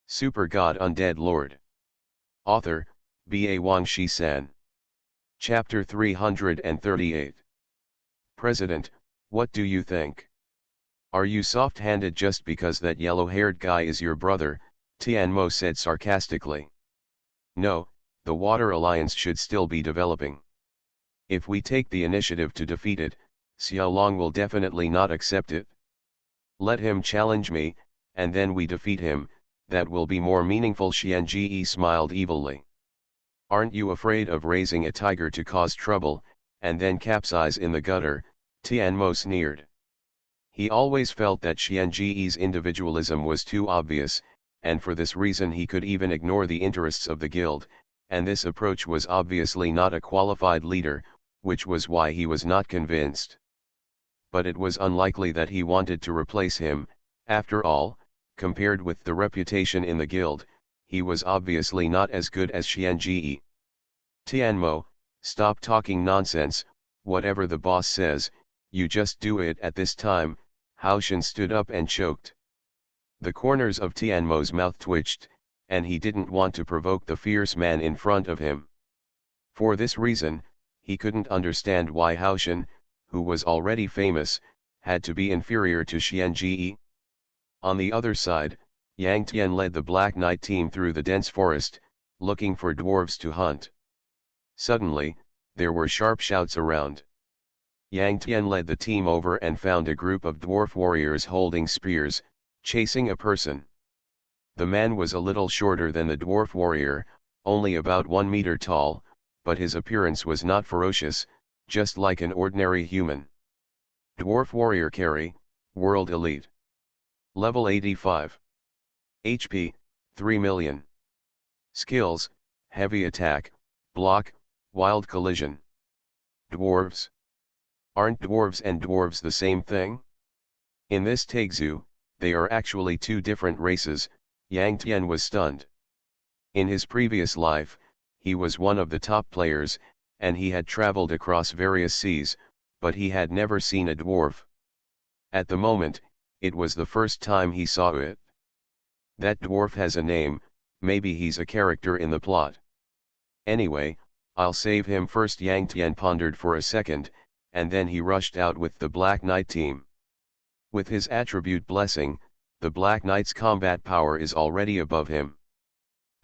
Super God Undead Lord. Author, B.A. Wang Shi-san. Chapter 338. President, what do you think? Are you soft-handed just because that yellow-haired guy is your brother? Tianmo said sarcastically. No, the Water Alliance should still be developing. If we take the initiative to defeat it, Xiaolong will definitely not accept it. Let him challenge me, and then we defeat him, that will be more meaningful. Xianji smiled evilly. Aren't you afraid of raising a tiger to cause trouble, and then capsize in the gutter? Tianmo sneered. He always felt that Xianji's individualism was too obvious, and for this reason he could even ignore the interests of the guild, and this approach was obviously not a qualified leader, which was why he was not convinced. But it was unlikely that he wanted to replace him. After all, compared with the reputation in the guild, he was obviously not as good as Xianji. Tianmo, stop talking nonsense, whatever the boss says, you just do it. At this time, Haoshan stood up and choked. The corners of Tianmo's mouth twitched, and he didn't want to provoke the fierce man in front of him. For this reason, he couldn't understand why Haoshan, who was already famous, had to be inferior to Xianji. On the other side, Yang Tian led the Black Knight team through the dense forest, looking for dwarves to hunt. Suddenly, there were sharp shouts around. Yang Tian led the team over and found a group of dwarf warriors holding spears, chasing a person. The man was a little shorter than the dwarf warrior, only about 1 meter tall, but his appearance was not ferocious, just like an ordinary human. Dwarf warrior carry, world elite. Level 85. HP, 3 million. Skills, heavy attack, block, wild collision. Dwarves. Aren't dwarves and dwarves the same thing? In this Taizhu, they are actually two different races. Yang Tian was stunned. In his previous life, he was one of the top players, and he had traveled across various seas, but he had never seen a dwarf. At the moment, it was the first time he saw it. That dwarf has a name, maybe he's a character in the plot. Anyway, I'll save him first. Yang Tian pondered for a second, and then he rushed out with the Black Knight team. With his attribute blessing, the Black Knight's combat power is already above him.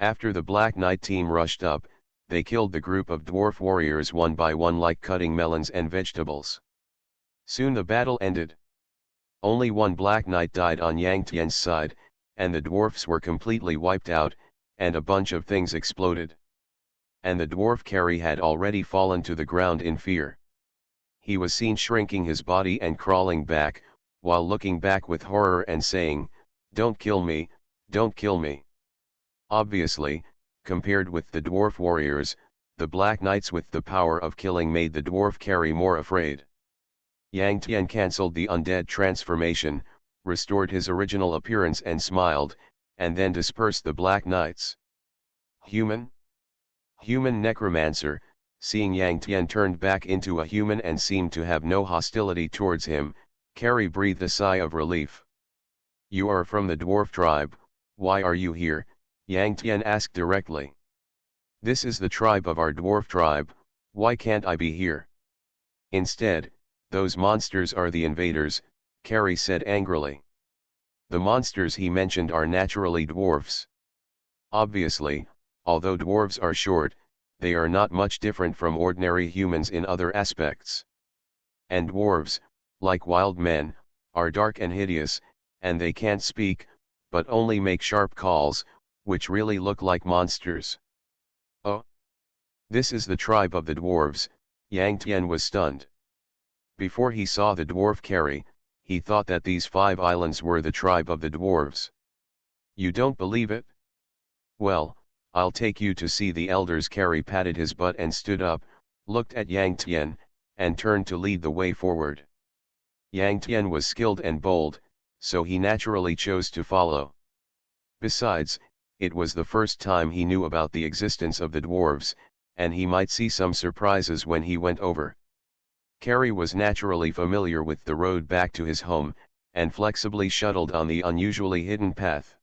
After the Black Knight team rushed up, they killed the group of dwarf warriors one by one like cutting melons and vegetables. Soon the battle ended. Only one Black Knight died on Yang Tian's side, and the dwarfs were completely wiped out, and a bunch of things exploded. And the dwarf carry had already fallen to the ground in fear. He was seen shrinking his body and crawling back, while looking back with horror and saying, "Don't kill me, don't kill me." Obviously, compared with the dwarf warriors, the Black Knights with the power of killing made the dwarf carry more afraid. Yang Tian cancelled the undead transformation, restored his original appearance and smiled, and then dispersed the Black Knights. Human? Human Necromancer, seeing Yang Tian turned back into a human and seemed to have no hostility towards him, Carrie breathed a sigh of relief. "You are from the dwarf tribe, why are you here?" Yang Tian asked directly. "This is the tribe of our dwarf tribe, why can't I be here?" "Instead, those monsters are the invaders," Carrie said angrily. The monsters he mentioned are naturally dwarfs. Obviously, although dwarves are short, they are not much different from ordinary humans in other aspects. And dwarves, like wild men, are dark and hideous, and they can't speak, but only make sharp calls, which really look like monsters. "Oh? This is the tribe of the dwarves," Yang Tian was stunned. Before he saw the dwarf Carrie, he thought that these 5 islands were the tribe of the dwarves. "You don't believe it? Well, I'll take you to see the elders." Carrie patted his butt and stood up, looked at Yang Tian, and turned to lead the way forward. Yang Tian was skilled and bold, so he naturally chose to follow. Besides, it was the first time he knew about the existence of the dwarves, and he might see some surprises when he went over. Carrie was naturally familiar with the road back to his home, and flexibly shuttled on the unusually hidden path.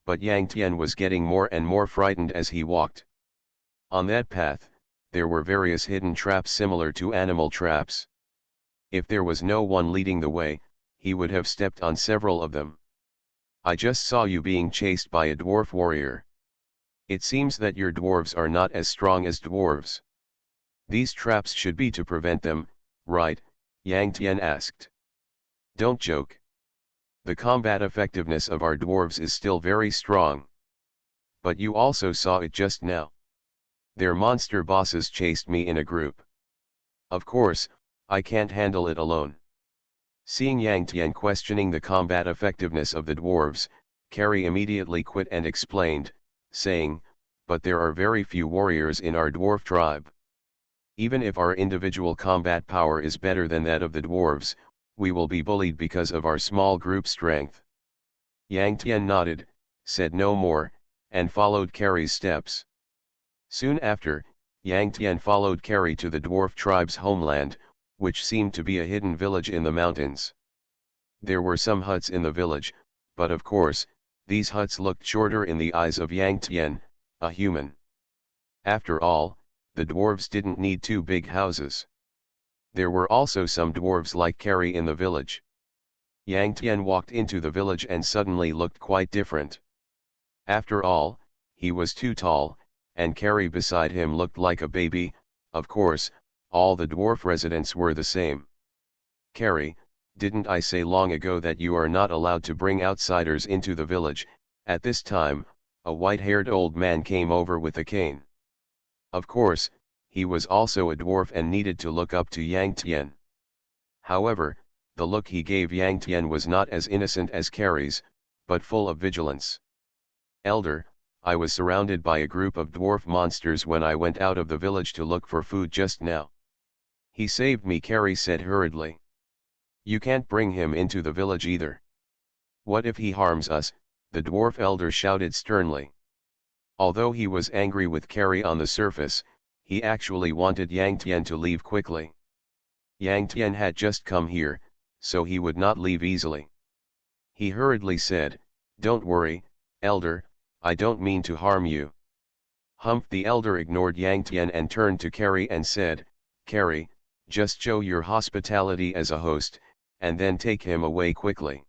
But Yang Tian was getting more and more frightened as he walked. On that path, there were various hidden traps similar to animal traps. If there was no one leading the way, he would have stepped on several of them. "I just saw you being chased by a dwarf warrior. It seems that your dwarves are not as strong as dwarves. These traps should be to prevent them, right?" Yang Tian asked. "Don't joke. The combat effectiveness of our dwarves is still very strong. But you also saw it just now. Their monster bosses chased me in a group. Of course, I can't handle it alone." Seeing Yang Tian questioning the combat effectiveness of the dwarves, Carrie immediately quit and explained, saying, "But there are very few warriors in our dwarf tribe. Even if our individual combat power is better than that of the dwarves, we will be bullied because of our small group strength." Yang Tian nodded, said no more, and followed Carrie's steps. Soon after, Yang Tian followed Carrie to the dwarf tribe's homeland, which seemed to be a hidden village in the mountains. There were some huts in the village, but of course, these huts looked shorter in the eyes of Yang Tian, a human. After all, the dwarves didn't need 2 big houses. There were also some dwarves like Carrie in the village. Yang Tian walked into the village and suddenly looked quite different. After all, he was too tall, and Carrie beside him looked like a baby. Of course, all the dwarf residents were the same. "Carrie, didn't I say long ago that you are not allowed to bring outsiders into the village?" At this time, a white-haired old man came over with a cane. Of course, he was also a dwarf and needed to look up to Yang Tian. However, the look he gave Yang Tian was not as innocent as Carrie's, but full of vigilance. "Elder, I was surrounded by a group of dwarf monsters when I went out of the village to look for food just now. He saved me," Carrie said hurriedly. "You can't bring him into the village either." "What if he harms us?" the dwarf elder shouted sternly. Although he was angry with Carrie on the surface, he actually wanted Yang Tian to leave quickly. Yang Tian had just come here, so he would not leave easily. He hurriedly said, "Don't worry, Elder, I don't mean to harm you. Humph! The elder ignored Yang Tian and turned to Carrie and said, Carrie, just show your hospitality as a host, and then take him away quickly.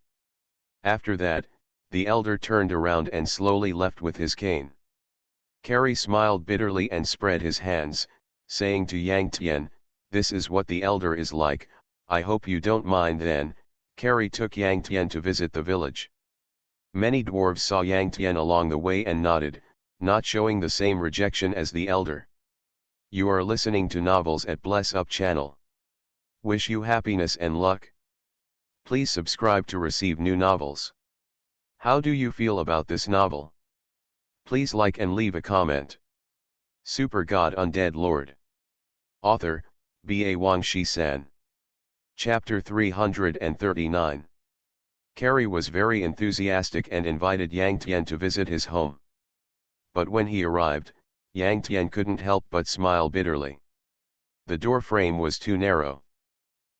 After that, the elder turned around and slowly left with his cane. Carrie smiled bitterly and spread his hands, saying to Yang Tian, this is what the elder is like, I hope you don't mind then. Carrie took Yang Tian to visit the village. Many dwarves saw Yang Tian along the way and nodded, not showing the same rejection as the elder. You are listening to Novels at Bless Up channel. Wish you happiness and luck. Please subscribe to receive new novels. How do you feel about this novel? Please like and leave a comment. Super God Undead Lord. Author, B.A. Wang Shi-san. Chapter 339. Carrie was very enthusiastic and invited Yang Tian to visit his home. But when he arrived, Yang Tian couldn't help but smile bitterly. The door frame was too narrow.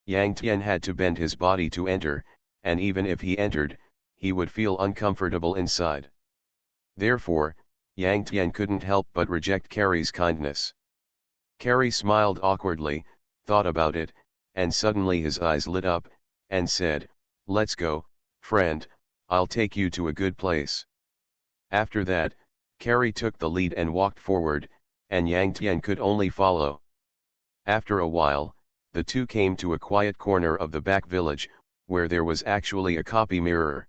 Yang Tian had to bend his body to enter, and even if he entered, he would feel uncomfortable inside. Therefore, Yang Tian couldn't help but reject Carrie's kindness. Carrie smiled awkwardly, thought about it, and suddenly his eyes lit up, and said, let's go, friend, I'll take you to a good place. After that, Carrie took the lead and walked forward, and Yang Tian could only follow. After a while, the two came to a quiet corner of the back village, where there was actually a copy mirror.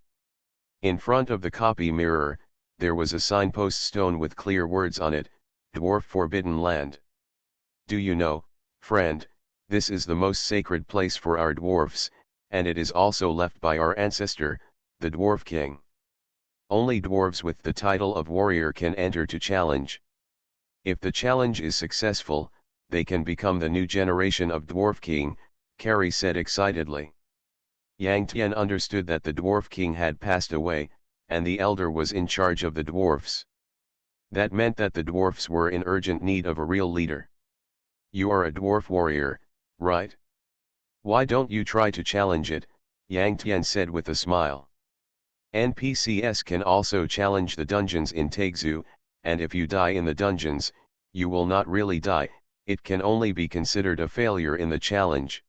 In front of the copy mirror, there was a signpost stone with clear words on it, Dwarf Forbidden Land. Do you know, friend, this is the most sacred place for our dwarfs, and it is also left by our ancestor, the Dwarf King. Only dwarves with the title of warrior can enter to challenge. If the challenge is successful, they can become the new generation of Dwarf King, Carrie said excitedly. Yang Tian understood that the Dwarf King had passed away, and the elder was in charge of the dwarfs. That meant that the dwarfs were in urgent need of a real leader. You are a dwarf warrior, right? Why don't you try to challenge it? Yang Tian said with a smile. NPCs can also challenge the dungeons in Taizhou, and if you die in the dungeons, you will not really die, it can only be considered a failure in the challenge.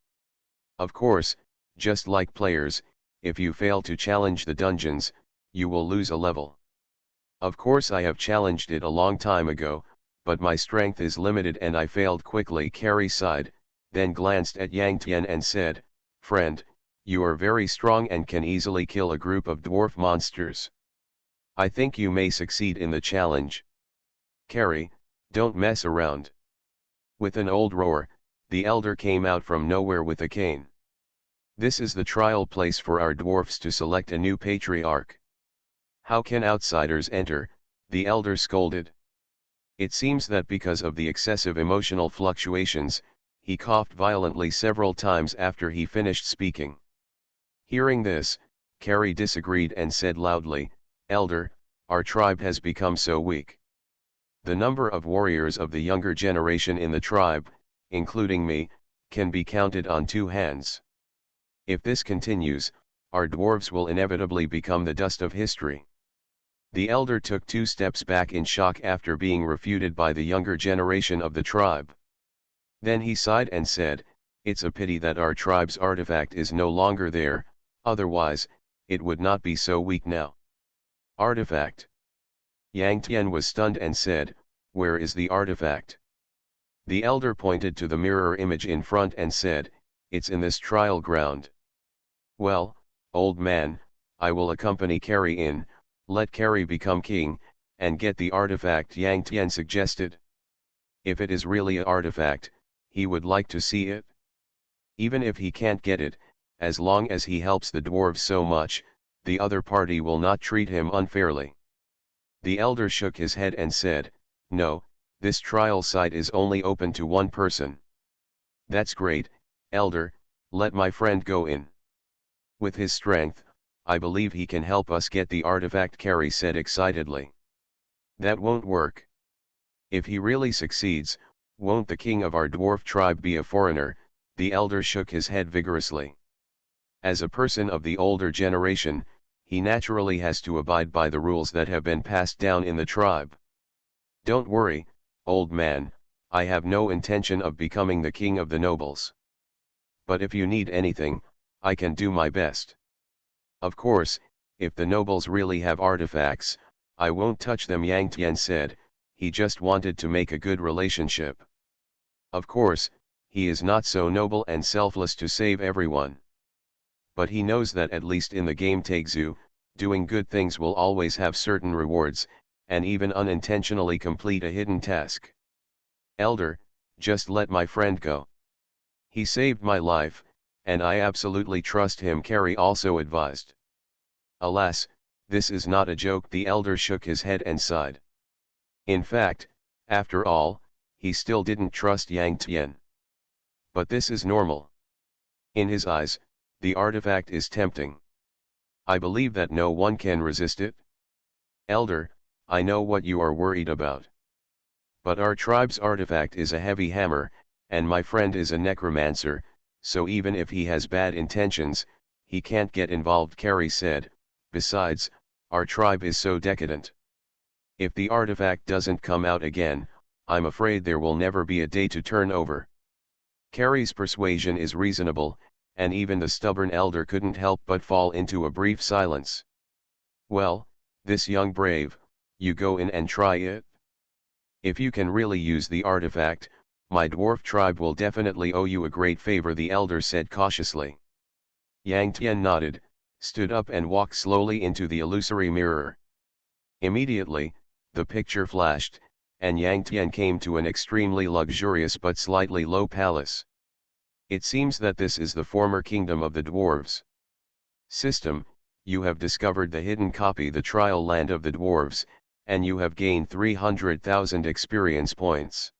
Of course, just like players, if you fail to challenge the dungeons, you will lose a level. Of course I have challenged it a long time ago, but my strength is limited and I failed quickly. Carrie sighed, then glanced at Yang Tian and said, friend, you are very strong and can easily kill a group of dwarf monsters. I think you may succeed in the challenge. Carrie, don't mess around. With an old roar, the elder came out from nowhere with a cane. This is the trial place for our dwarfs to select a new patriarch. How can outsiders enter? The elder scolded. It seems that because of the excessive emotional fluctuations, he coughed violently several times after he finished speaking. Hearing this, Carrie disagreed and said loudly, Elder, our tribe has become so weak. The number of warriors of the younger generation in the tribe, including me, can be counted on two hands. If this continues, our dwarves will inevitably become the dust of history. The elder took 2 steps back in shock after being refuted by the younger generation of the tribe. Then he sighed and said, it's a pity that our tribe's artifact is no longer there, otherwise, it would not be so weak now. Artifact. Yang Tian was stunned and said, where is the artifact? The elder pointed to the mirror image in front and said, it's in this trial ground. Well, old man, I will accompany Carrie in, let Carrie become king, and get the artifact, Yang Tian suggested. If it is really an artifact, he would like to see it. Even if he can't get it, as long as he helps the dwarves so much, the other party will not treat him unfairly. The elder shook his head and said, no, this trial site is only open to one person. That's great, elder, let my friend go in. With his strength, I believe he can help us get the artifact, Carrie said excitedly. That won't work. If he really succeeds, won't the king of our dwarf tribe be a foreigner? The elder shook his head vigorously. As a person of the older generation, he naturally has to abide by the rules that have been passed down in the tribe. Don't worry, old man, I have no intention of becoming the king of the nobles. But if you need anything, I can do my best. Of course, if the nobles really have artifacts, I won't touch them, Yang Tian said. He just wanted to make a good relationship. Of course, he is not so noble and selfless to save everyone. But he knows that at least in the game Takezu, doing good things will always have certain rewards, and even unintentionally complete a hidden task. Elder, just let my friend go. He saved my life, and I absolutely trust him, Carrie also advised. Alas, this is not a joke, the elder shook his head and sighed. In fact, after all, he still didn't trust Yang Tian. But this is normal. In his eyes, the artifact is tempting. I believe that no one can resist it. Elder, I know what you are worried about. But our tribe's artifact is a heavy hammer, and my friend is a necromancer, so even if he has bad intentions, he can't get involved, Carrie said. Besides, our tribe is so decadent. If the artifact doesn't come out again, I'm afraid there will never be a day to turn over. Carrie's persuasion is reasonable, and even the stubborn elder couldn't help but fall into a brief silence. Well, this young brave, you go in and try it. If you can really use the artifact, my dwarf tribe will definitely owe you a great favor, the elder said cautiously. Yang Tian nodded, stood up and walked slowly into the illusory mirror. Immediately, the picture flashed, and Yang Tian came to an extremely luxurious but slightly low palace. It seems that this is the former kingdom of the dwarves. System, you have discovered the hidden copy, the trial land of the dwarves, and you have gained 300,000 experience points.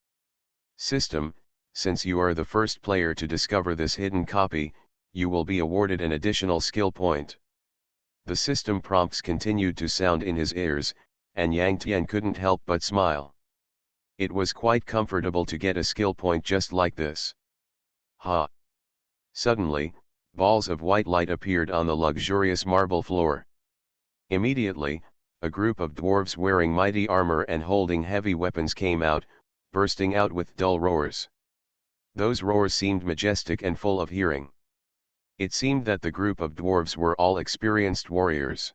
System, since you are the first player to discover this hidden copy, you will be awarded an additional skill point. The system prompts continued to sound in his ears, and Yang Tian couldn't help but smile. It was quite comfortable to get a skill point just like this. Ha! Suddenly, balls of white light appeared on the luxurious marble floor. Immediately, a group of dwarves wearing mighty armor and holding heavy weapons came out, bursting out with dull roars. Those roars seemed majestic and full of hearing. It seemed that the group of dwarves were all experienced warriors.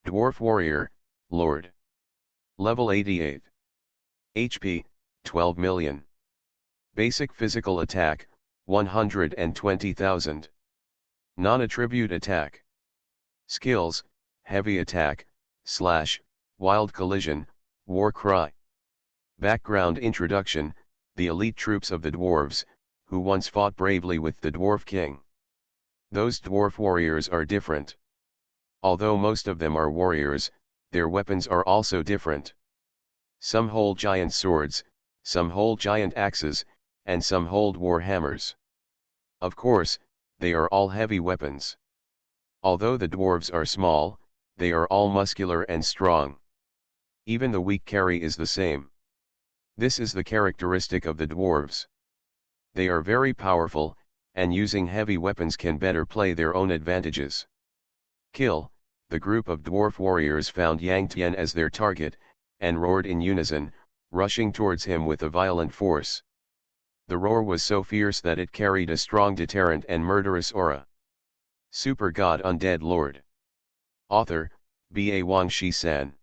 Dwarf warrior, Lord. Level 88. HP, 12 million. Basic physical attack, 120,000. Non-attribute attack. Skills, heavy attack, slash, wild collision, war cry. Background introduction, the elite troops of the dwarves, who once fought bravely with the dwarf king. Those dwarf warriors are different. Although most of them are warriors, their weapons are also different. Some hold giant swords, some hold giant axes, and some hold war hammers. Of course, they are all heavy weapons. Although the dwarves are small, they are all muscular and strong. Even the weak carry is the same. This is the characteristic of the dwarves. They are very powerful, and using heavy weapons can better play their own advantages. Kill, the group of dwarf warriors found Yang Tian as their target, and roared in unison, rushing towards him with a violent force. The roar was so fierce that it carried a strong deterrent and murderous aura. Super God Undead Lord. Author, B.A. Wang Shi-san.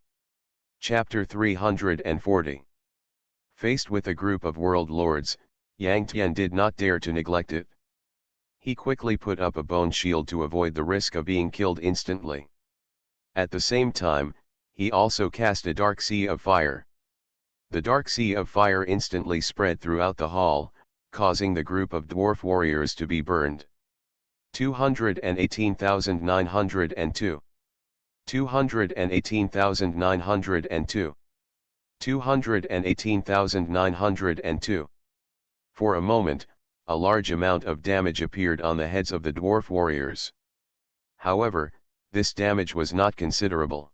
Chapter 340. Faced with a group of world lords, Yang Tian did not dare to neglect it. He quickly put up a bone shield to avoid the risk of being killed instantly. At the same time, he also cast a dark sea of fire. The dark sea of fire instantly spread throughout the hall, causing the group of dwarf warriors to be burned. 218,902. 218,902. 218,902. For a moment, a large amount of damage appeared on the heads of the dwarf warriors. However, this damage was not considerable.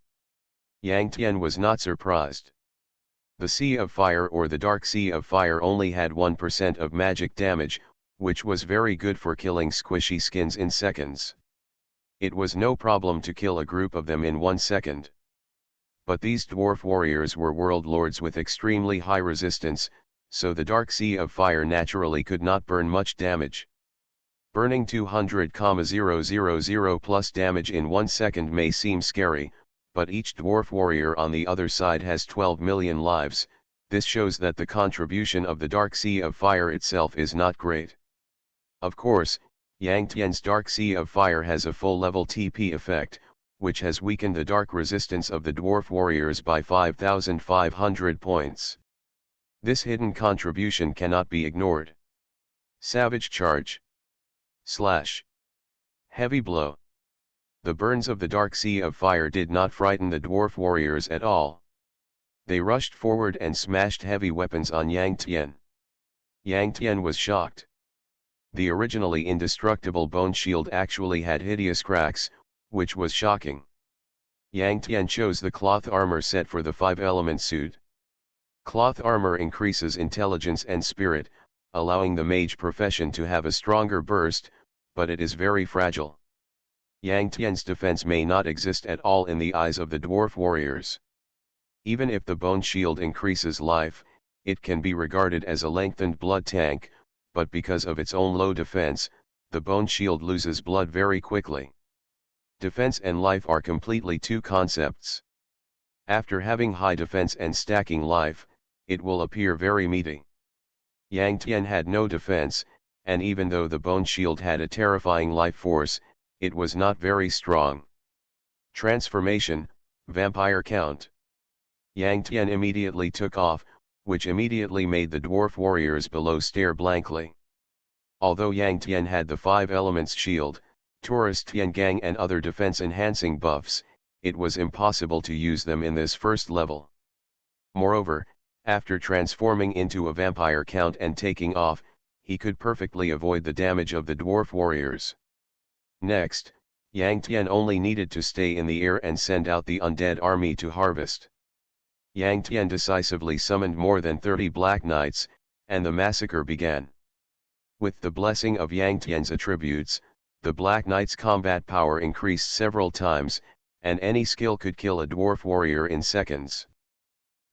Yang Tian was not surprised. The Sea of Fire or the Dark Sea of Fire only had 1% of magic damage, which was very good for killing squishy skins in seconds. It was no problem to kill a group of them in 1 second. But these dwarf warriors were world lords with extremely high resistance, so the Dark Sea of Fire naturally could not burn much damage. Burning 200,000 plus damage in 1 second may seem scary, but each dwarf warrior on the other side has 12 million lives. This shows that the contribution of the Dark Sea of Fire itself is not great. Of course, Yang Tian's Dark Sea of Fire has a full level TP effect, which has weakened the dark resistance of the dwarf warriors by 5,500 points. This hidden contribution cannot be ignored. Savage Charge. Slash. Heavy Blow. The burns of the Dark Sea of Fire did not frighten the dwarf warriors at all. They rushed forward and smashed heavy weapons on Yang Tian. Yang Tian was shocked. The originally indestructible bone shield actually had hideous cracks, which was shocking. Yang Tian chose the cloth armor set for the 5-element suit. Cloth armor increases intelligence and spirit, allowing the mage profession to have a stronger burst, but it is very fragile. Yang Tian's defense may not exist at all in the eyes of the dwarf warriors. Even if the bone shield increases life, it can be regarded as a lengthened blood tank, but because of its own low defense, the bone shield loses blood very quickly. Defense and life are completely two concepts. After having high defense and stacking life, it will appear very meaty. Yang Tian had no defense, and even though the bone shield had a terrifying life force, it was not very strong. Transformation, Vampire Count. Yang Tian immediately took off, which immediately made the dwarf warriors below stare blankly. Although Yang Tian had the 5 elements shield, Taurus Tiangang and other defense-enhancing buffs, it was impossible to use them in this first level. Moreover, after transforming into a vampire count and taking off, he could perfectly avoid the damage of the dwarf warriors. Next, Yang Tian only needed to stay in the air and send out the undead army to harvest. Yang Tian decisively summoned more than 30 Black Knights, and the massacre began. With the blessing of Yang Tian's attributes, the Black Knight's combat power increased several times, and any skill could kill a dwarf warrior in seconds.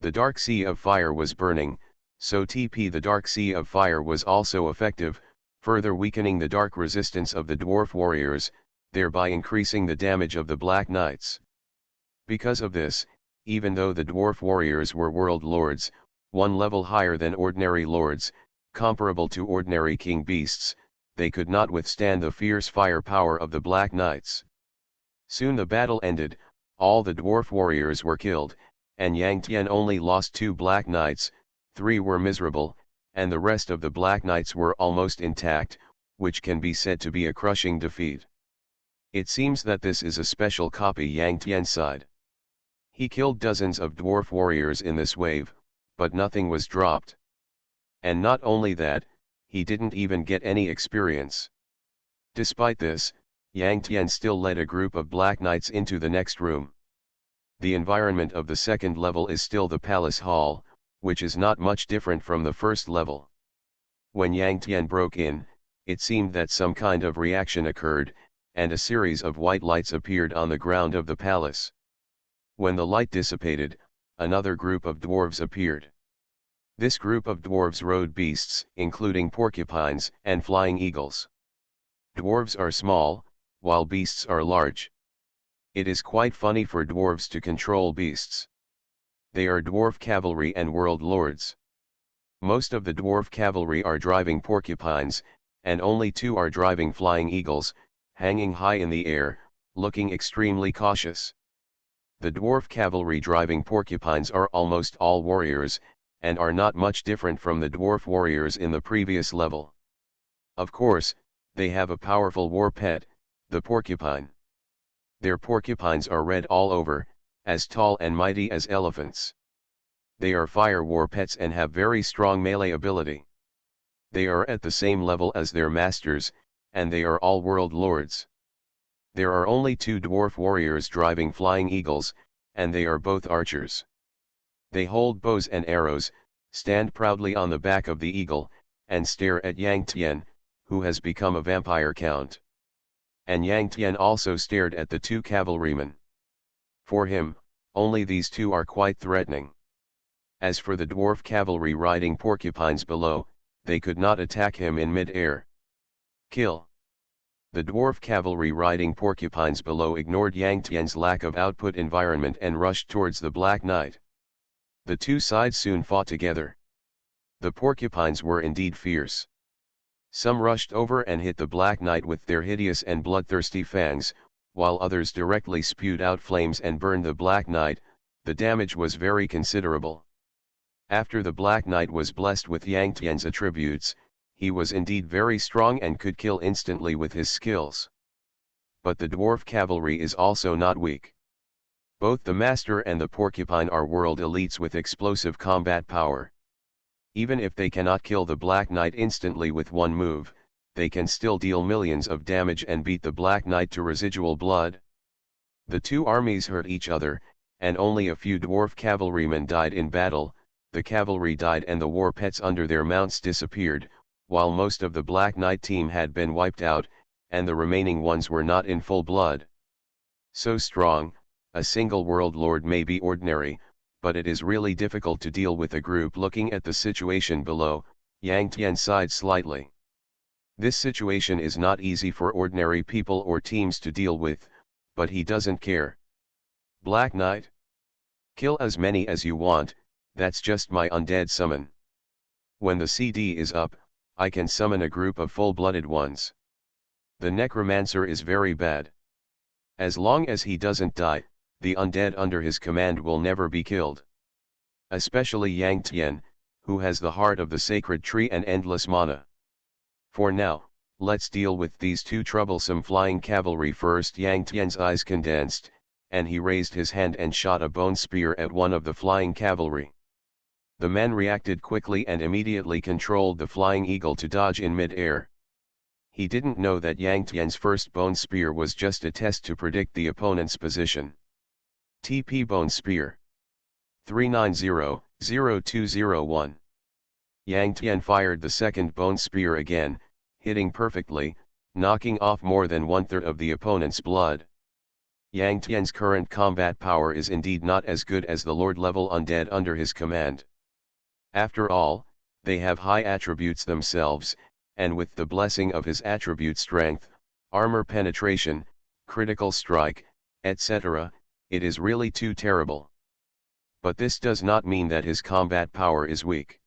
The Dark Sea of Fire was burning, so TP the Dark Sea of Fire was also effective, further weakening the dark resistance of the dwarf warriors, thereby increasing the damage of the Black Knights. Because of this, even though the dwarf warriors were world lords, one level higher than ordinary lords, comparable to ordinary king beasts, they could not withstand the fierce firepower of the Black Knights. Soon the battle ended, all the dwarf warriors were killed, and Yang Tian only lost 2 Black Knights, 3 were miserable, and the rest of the Black Knights were almost intact, which can be said to be a crushing defeat. It seems that this is a special copy Yang Tian side. He killed dozens of dwarf warriors in this wave, but nothing was dropped. And not only that, he didn't even get any experience. Despite this, Yang Tian still led a group of Black Knights into the next room. The environment of the second level is still the palace hall, which is not much different from the first level. When Yang Tian broke in, it seemed that some kind of reaction occurred, and a series of white lights appeared on the ground of the palace. When the light dissipated, another group of dwarves appeared. This group of dwarves rode beasts, including porcupines and flying eagles. Dwarves are small, while beasts are large. It is quite funny for dwarves to control beasts. They are dwarf cavalry and world lords. Most of the dwarf cavalry are driving porcupines, and only 2 are driving flying eagles, hanging high in the air, looking extremely cautious. The dwarf cavalry driving porcupines are almost all warriors, and are not much different from the dwarf warriors in the previous level. Of course, they have a powerful war pet, the porcupine. Their porcupines are red all over, as tall and mighty as elephants. They are fire war pets and have very strong melee ability. They are at the same level as their masters, and they are all world lords. There are only 2 dwarf warriors driving flying eagles, and they are both archers. They hold bows and arrows, stand proudly on the back of the eagle, and stare at Yang Tian, who has become a vampire count. and Yang Tian also stared at the two cavalrymen. For him, only these two are quite threatening. As for the dwarf cavalry riding porcupines below, they could not attack him in mid-air. Kill. The dwarf cavalry riding porcupines below ignored Yang Tian's lack of output environment and rushed towards the Black Knight. The two sides soon fought together. The porcupines were indeed fierce. Some rushed over and hit the Black Knight with their hideous and bloodthirsty fangs, while others directly spewed out flames and burned the Black Knight. The damage was very considerable. After the Black Knight was blessed with Yang Tian's attributes, he was indeed very strong and could kill instantly with his skills. But the dwarf cavalry is also not weak. Both the Master and the Porcupine are world elites with explosive combat power. Even if they cannot kill the Black Knight instantly with one move, they can still deal millions of damage and beat the Black Knight to residual blood. The two armies hurt each other, and only a few dwarf cavalrymen died in battle. The cavalry died and the war pets under their mounts disappeared, while most of the Black Knight team had been wiped out, and the remaining ones were not in full blood. So strong, a single world lord may be ordinary, but it is really difficult to deal with a group. Looking at the situation below, Yang Tian sighed slightly. This situation is not easy for ordinary people or teams to deal with, but he doesn't care. Black Knight? Kill as many as you want, that's just my undead summon. When the CD is up, I can summon a group of full-blooded ones. The Necromancer is very bad. As long as he doesn't die, the undead under his command will never be killed. Especially Yang Tian, who has the heart of the sacred tree and endless mana. For now, let's deal with these two troublesome flying cavalry first. Yang Tian's eyes condensed, and he raised his hand and shot a bone spear at one of the flying cavalry. The man reacted quickly and immediately controlled the flying eagle to dodge in mid-air. He didn't know that Yang Tian's first bone spear was just a test to predict the opponent's position. TP Bone Spear 390-0201. Yang Tian fired the second bone spear again, hitting perfectly, knocking off more than one-third of the opponent's blood. Yang Tian's current combat power is indeed not as good as the Lord-level undead under his command. After all, they have high attributes themselves, and with the blessing of his attribute strength, armor penetration, critical strike, etc., it is really too terrible. But this does not mean that his combat power is weak.